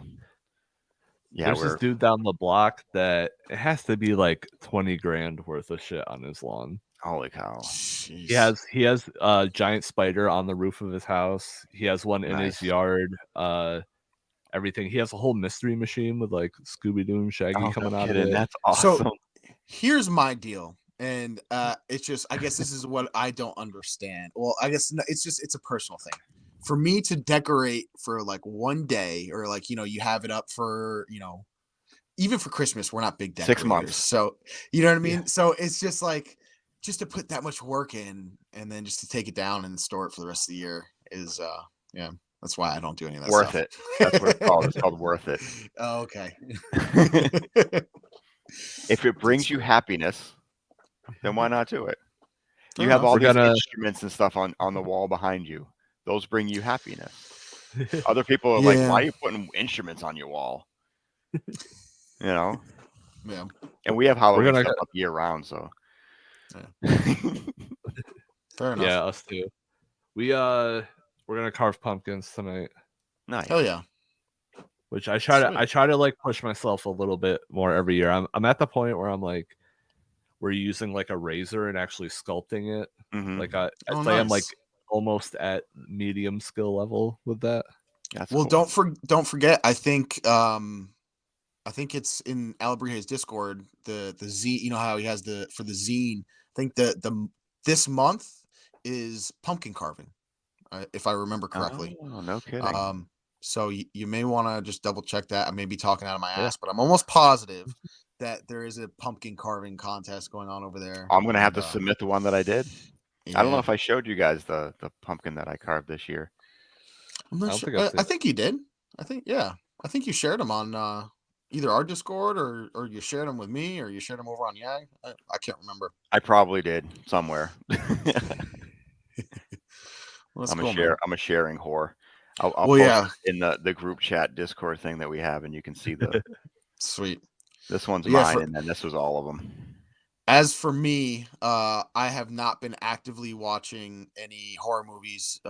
there's this dude down the block that it has to be like 20 grand worth of shit on his lawn. Holy cow! Jeez. He has a giant spider on the roof of his house. He has one in his yard. Everything. He has a whole mystery machine with like Scooby-Doo and Shaggy coming out of it. That's awesome. So here's my deal. And it's just, I guess this is what I don't understand. Well, I guess it's a personal thing. For me to decorate for like one day, or like, you have it up for, even for Christmas, we're not big 6 decorators. months. So, you know what I mean? Yeah. So it's just like, just to put that much work in and then just to take it down and store it for the rest of the year is, yeah, that's why I don't do any of that Worth stuff. it. That's what it's called. It's called worth it. Oh, okay. If it brings That's you fair. happiness, then why not do it? Fair You have enough. all We're these gonna instruments and stuff on the wall behind you. Those bring you happiness. Other people are like, Yeah. why are you putting instruments on your wall? You know? Yeah. And we have we're Halloween gonna stuff up year round, so. Yeah. Fair enough. yeah, us too. We're gonna carve pumpkins tonight, Nice. Hell yeah. which I Sweet. try to like push myself a little bit more every year. I'm at the point where I'm like, we're using like a razor and actually sculpting it. Mhm. Like I'd Oh, say I'm like nice. almost at medium skill level with that. That's Well, cool. don't forget. I think it's in Alabrije's Discord. The Z. You know how he has the for the zine. I think the this month is pumpkin carving, if I remember correctly. Oh, no kidding. So you may want to just double check that. I may be talking out of my Yeah. ass, but I'm almost positive that there is a pumpkin carving contest going on over there. I'm gonna have And to submit the one that I did. I don't know yeah, if I showed you guys the pumpkin that I carved this year. I'm I not don't sure. think I've seen I it. think you did. I think yeah. I think you shared them on either our Discord, or you shared them with me, or you shared them over on Yag. I can't remember. I probably did somewhere. Well, that's cool, man. I'm a sharing whore. I'll Well, post yeah, it in the group chat Discord thing that we have, and you can see sweet. this one's But yeah, mine, and then this was all of them. as for me, I have not been actively watching any horror movies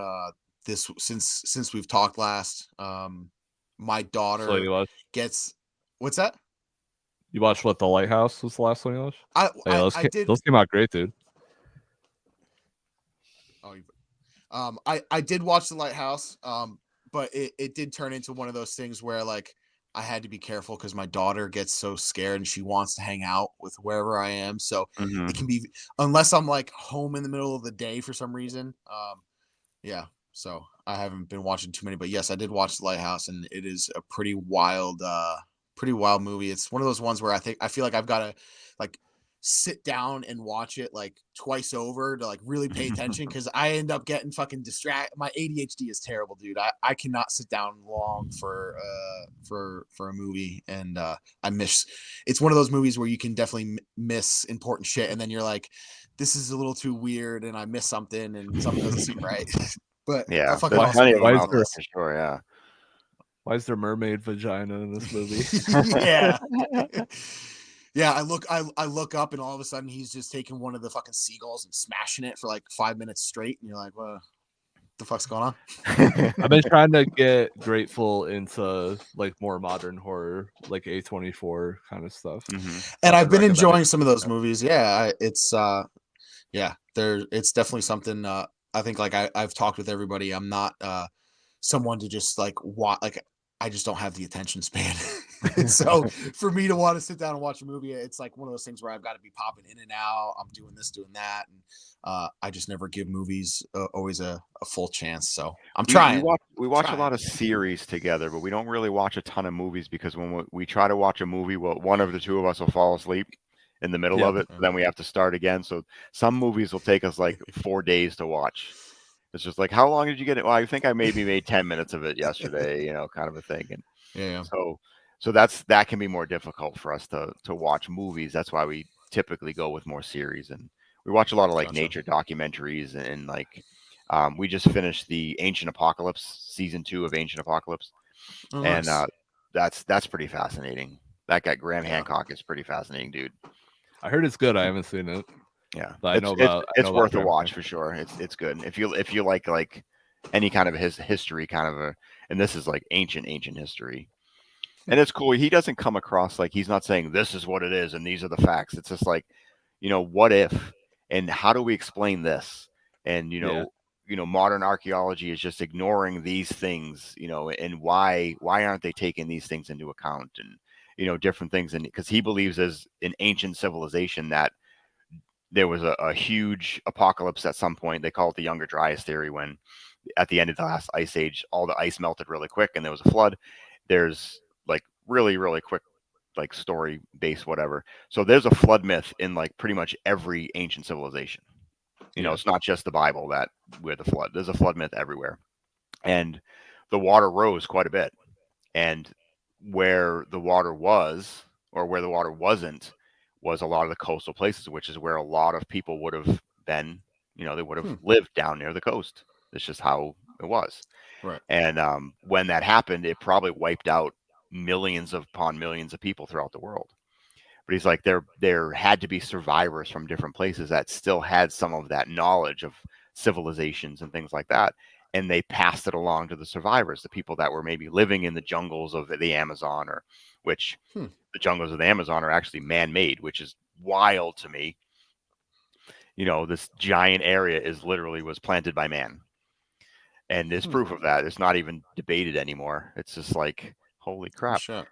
this since we've talked last. My So daughter you watched gets what's that? what, The Lighthouse was the last one you watched? I Oh, yeah, I, I did. those came out great, dude. Oh, I did watch The Lighthouse. But it did turn into one of those things where like I had to be careful because my daughter gets so scared and she wants to hang out with wherever I am. So it can Hmm. be, unless I'm like home in the middle of the day for some reason. Yeah. So I haven't been watching too many, but yes, I did watch The Lighthouse, and it is a pretty wild movie. It's one of those ones where I feel like I've got to like sit down and watch it like twice over to like really pay attention, because I end up getting fucking distracted. My ADHD is terrible, dude. I cannot sit down long for a movie, and I miss. It's one of those movies where you can definitely miss important shit, and then you're like, this is a little too weird, and I miss something, and something doesn't seem right. But a Yeah, fucking there's Why awesome plenty of movie them why is out there nonetheless. for sure. Yeah. why is there mermaid vagina in this movie? Yeah. Yeah, I look up, and all of a sudden he's just taking one of the fucking seagulls and smashing it for like 5 minutes straight, and you're like, what the fuck's going on? I've been trying to get Grateful into like more modern horror, like A24 kind of stuff. Hmm. And I've I've been been recommended. enjoying some of those movies. Yeah, it's yeah, it's definitely something. I think like I've talked with everybody. I'm not someone to just like like I just don't have the attention span. So for me to want to sit down and watch a movie, it's like one of those things where I've got to be popping in and out. I'm doing this, doing that, and I just never give movies always a full chance. So I'm trying, We watch a trying. lot of series together, but we don't really watch a ton of movies because when we try to watch a movie, well, one of the two of us will fall asleep in the middle Yeah. of it. Then we have to start again. So some movies will take us like 4 days to watch. It's just like, how long did you get it? Well, I think I maybe made 10 minutes of it yesterday, kind of a thing. And Yeah, so that can be more difficult for us to watch movies. That's why we typically go with more series, and we watch a lot of like gotcha. nature documentaries and like we just finished the Ancient Apocalypse season 2 of Ancient Apocalypse, Oh, and nice. that's pretty fascinating. That guy Graham Yeah, Hancock is pretty fascinating, dude. I heard it's good. I haven't seen it, Yeah, but it's I know it's about worth a Graham watch Hancock. for sure. It's good if you like any kind of his history, kind of a, and this is like ancient history. And it's cool. He doesn't come across like he's not saying this is what it is and these are the facts. It's just like, what if and how do we explain this? And Yeah. modern archaeology is just ignoring these things, and why aren't they taking these things into account, and different things. And because he believes as an ancient civilization that there was a huge apocalypse at some point. They call it the Younger Dryas theory, when at the end of the last ice age, all the ice melted really quick and there was a flood. There's like really, really quick, like story based, whatever. So there's a flood myth in like pretty much every ancient civilization. It's not just the Bible that where the flood. There's a flood myth everywhere. And the water rose quite a bit. And where the water was, or where the water wasn't, was a lot of the coastal places, which is where a lot of people would have been. They would have lived down near the coast. It's just how it was. Right. And when that happened, it probably wiped out millions upon millions of people throughout the world. But he's like, there had to be survivors from different places that still had some of that knowledge of civilizations and things like that. And they passed it along to the survivors, the people that were maybe living in the jungles of the Amazon, or which the jungles of the Amazon are actually man-made, which is wild to me. This giant area was planted by man. And there's proof of that. It's not even debated anymore. It's just like, holy crap. Shit.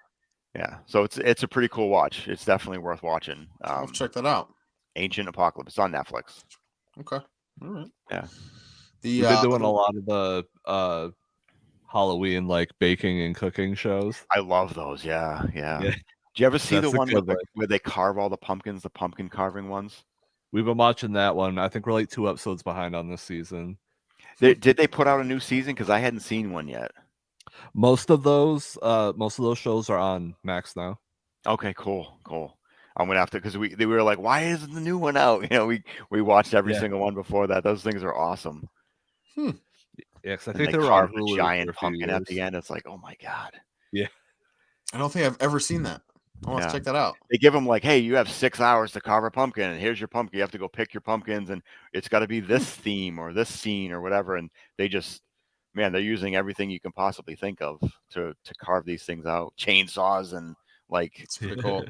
Yeah. So it's a pretty cool watch. It's definitely worth watching. I'll check that out. Ancient Apocalypse. It's on Netflix. Okay. All right. Yeah. We've been doing a lot of the Halloween like baking and cooking shows. I love those. Yeah. Do you ever see the one where they carve all the pumpkins, the pumpkin carving ones? We've been watching that one. I think we're like 2 episodes behind on this season. Did they put out a new season? Because I hadn't seen one yet. Most of those shows are on Max now. Okay, cool. I'm gonna have to, because we were like, why isn't the new one out? We watched every single one before that. Those things are awesome. Yeah, because I think they they were carved on Hulu the giant for a few pumpkin years. at the end. It's like, oh my god. Yeah. I don't think I've ever seen that. I want to check that out. They give them like, hey, you have 6 hours to carve a pumpkin, and here's your pumpkin. You have to go pick your pumpkins, and it's got to be this theme or this scene or whatever. And they just, man, they're using everything you can possibly think of to carve these things out. Chainsaws and like, it's pretty cool.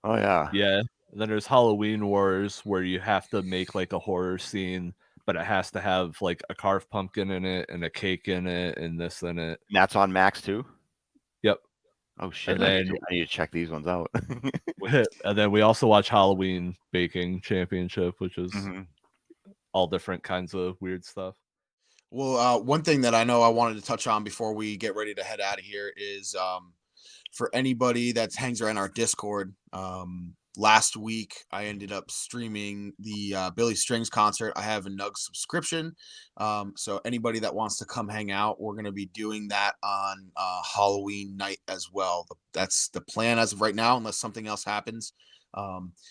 Oh yeah. Yeah. And then there's Halloween Wars, where you have to make like a horror scene, but it has to have like a carved pumpkin in it and a cake in it and this in it. And that's on Max too? Yep. Oh shit! And then I need to check these ones out. And then we also watch Halloween Baking Championship, which is all different kinds of weird stuff. Well, one thing that I know I wanted to touch on before we get ready to head out of here is for anybody that hangs around our Discord. Last week I ended up streaming the Billy Strings concert. I have a Nug subscription, so anybody that wants to come hang out, we're going to be doing that on Halloween night as well. That's the plan as of right now, unless something else happens.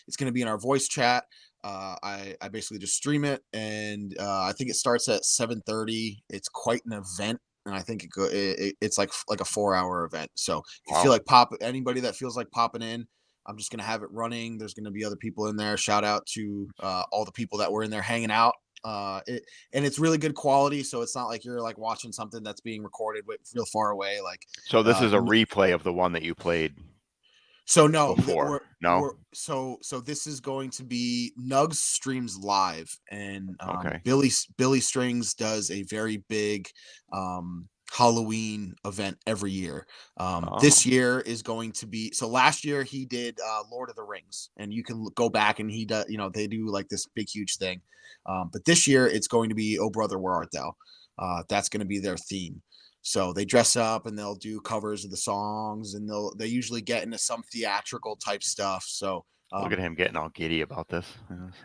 It's going to be in our voice chat. I basically just stream it, and I think it starts at 7:30. It's quite an event, and I think it's like a 4-hour event. So if you feel like anybody that feels like popping in, I'm just gonna have it running. There's gonna be other people in there. Shout out to all the people that were in there hanging out. And it's really good quality, so it's not like you're like watching something that's being recorded real far away. Like, so this is a replay of the one that you played. So no, so this is going to be Nugs streams live, and Billy Strings does a very big Halloween event every year. This year is going to be, so last year he did Lord of the Rings, and you can go back and he does, they do like this big huge thing. But this year it's going to be Oh Brother Where Art Thou. That's going to be their theme. So they dress up and they'll do covers of the songs, and they usually get into some theatrical type stuff. So look at him getting all giddy about this.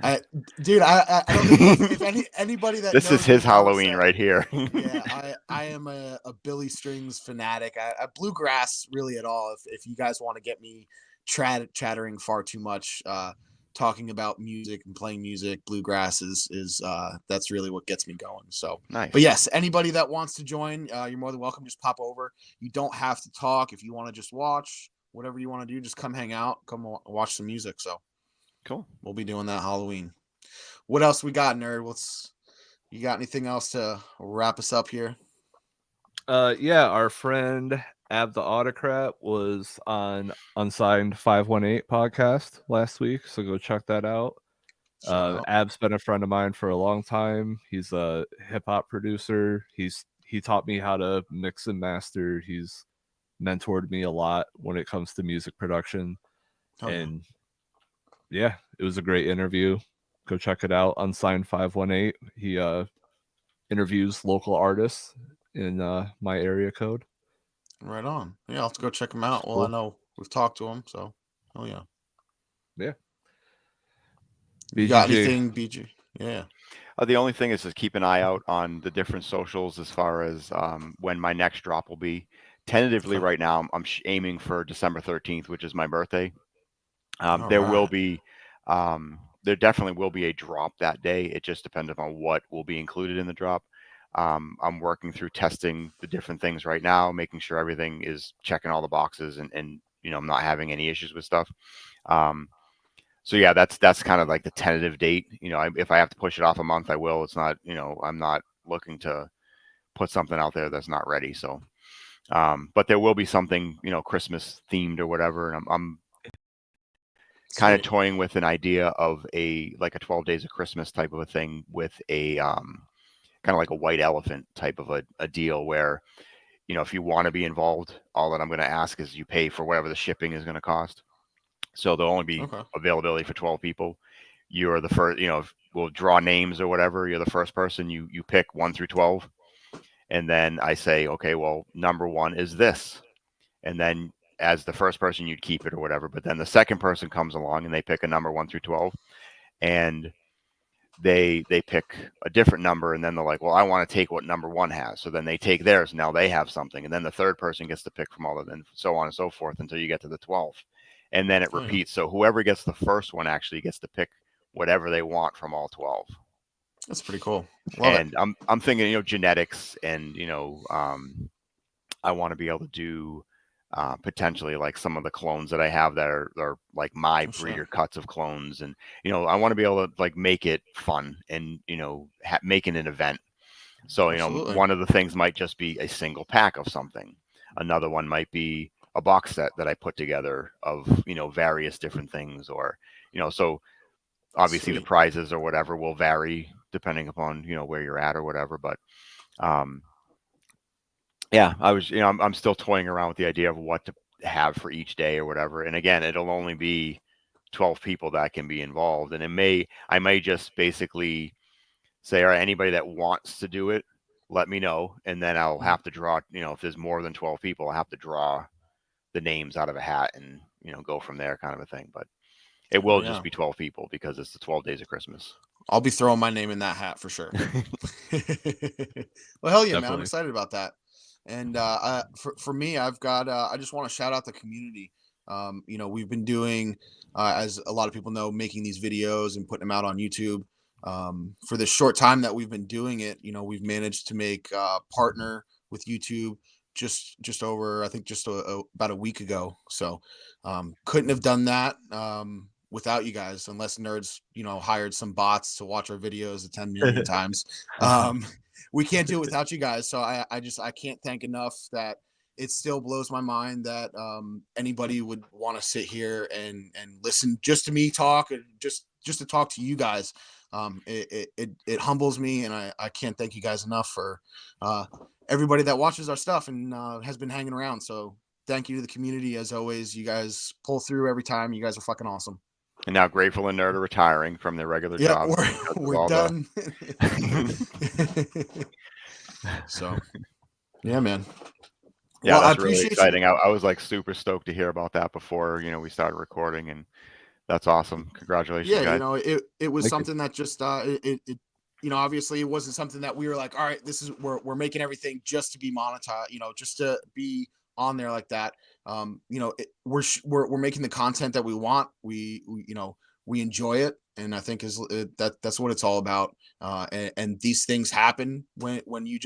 I don't think if anybody that this knows is his Halloween right here. Yeah, I am a Billy Strings fanatic. I bluegrass really at all. If you guys want to get me chattering far too much, talking about music and playing music, bluegrass is that's really what gets me going. So nice. But yes, anybody that wants to join, you're more than welcome. Just pop over. You don't have to talk. If you want to just watch, whatever you want to do, just come hang out, come watch some music. So cool. We'll be doing that Halloween. What else we got, nerd? You got anything else to wrap us up here? Yeah, our friend Ab the Autocrat was on Unsigned 518 podcast last week, so go check that out. Ab's been a friend of mine for a long time. He's a hip hop producer. He taught me how to mix and master. He's mentored me a lot when it comes to music production. And yeah, it was a great interview. Go check it out. Unsigned 518. He interviews local artists in my area code. Right on. Yeah, I'll have to go check him out. Well, I Cool. know we've talked to him, so yeah. Yeah. You got BGG. anything, BG? Yeah. The only thing is just keep an eye out on the different socials as far as when my next drop will be. Tentatively, Okay. right now, I'm aiming for December 13th, which is my birthday. All There will right. be, there definitely will be a drop that day. It just depends on what will be included in the drop. I'm working through testing the different things right now, making sure everything is checking all the boxes and I'm not having any issues with stuff. So yeah, that's kind of like the tentative date. If I have to push it off a month, I will. It's not, I'm not looking to put something out there that's not ready. So, but there will be something, Christmas themed or whatever. And I'm kind of Sweet. toying with an idea of a 12 days of Christmas type of a thing with a kind of like a white elephant type of a deal where, if you want to be involved, all that I'm going to ask is you pay for whatever the shipping is going to cost. So there'll only be Okay. availability for 12 people. You're the first, we'll draw names or whatever. You're the first person. You pick 1 through 12. And then I say, okay, well, number 1 is this. And then as the first person, you'd keep it or whatever. But then the second person comes along and they pick a number 1 through 12. And they pick a different number, and then they're like, well, I want to take what number 1 has. So then they take theirs. Now they have something. And then the third person gets to pick from all of them, so on and so forth until you get to the 12th. And then it Oh, yeah. repeats. So whoever gets the first one actually gets to pick whatever they want from all 12. That's pretty cool. Love it. And I'm thinking, genetics and, I want to be able to do potentially like some of the clones that I have that are like my Oh, shit. breeder cuts of clones. And, I want to be able to like make it fun and, make it an event. So, Absolutely. one of the things might just be a single pack of something. Another one might be a box set that I put together of, various different things or, so obviously the Sweet. prizes or whatever will vary depending upon, where you're at or whatever. But, yeah, I was, I'm still toying around with the idea of what to have for each day or whatever. And again, it'll only be 12 people that can be involved. And I may just basically say, all right, anybody that wants to do it, let me know. And then I'll have to draw, if there's more than 12 people, I'll have to draw the names out of a hat and, go from there kind of a thing. But it Oh, will yeah. just be 12 people because it's the 12 days of Christmas. I'll be throwing my name in that hat for sure. Well, hell yeah, man. I'm Definitely. excited about that. And for me, I've got I just want to shout out the community. We've been doing, as a lot of people know, making these videos and putting them out on YouTube. For the short time that we've been doing it, we've managed to make partner with YouTube just over, I think, just about a week ago. So couldn't have done that without you guys, unless nerds, hired some bots to watch our videos 10 million times. We can't do it without you guys. So I can't thank enough that it still blows my mind that anybody would want to sit here and listen just to me talk, and just to talk to you guys. It humbles me, and I can't thank you guys enough for everybody that watches our stuff and has been hanging around. So thank you to the community as always. You guys pull through every time. You guys are fucking awesome. And now Grateful and Nerd are retiring from their regular Yeah, jobs we're because of we're all the. done. So yeah, man. Yeah, Well, I that's really appreciate you. exciting. I was like super stoked to hear about that before, we started recording, and that's awesome. Congratulations, Yeah, guys. it was Thank you. something that just obviously it wasn't something that we were like, all right, this is we're making everything just to be monetized, just to be on there like that. We're making the content that we want. We enjoy it, and I think that's what it's all about. And these things happen when you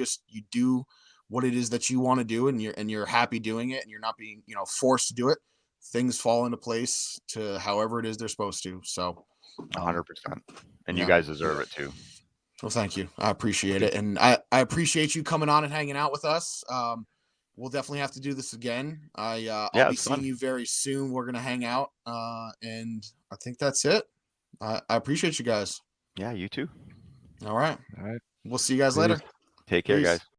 do what it is that you want to do, and you're happy doing it, and you're not being forced to do it. Things fall into place to however it is they're supposed to. So 100%. And you yeah. guys deserve it too. Well, thank you. I appreciate it. And I appreciate you coming on and hanging out with us. We'll definitely have to do this again. I'll Yeah, be it's seeing fun. you very soon. We're gonna hang out. And I think that's it. I appreciate you guys. Yeah, you too. All right. All right. We'll see you guys Peace. later. Take care, Peace. guys.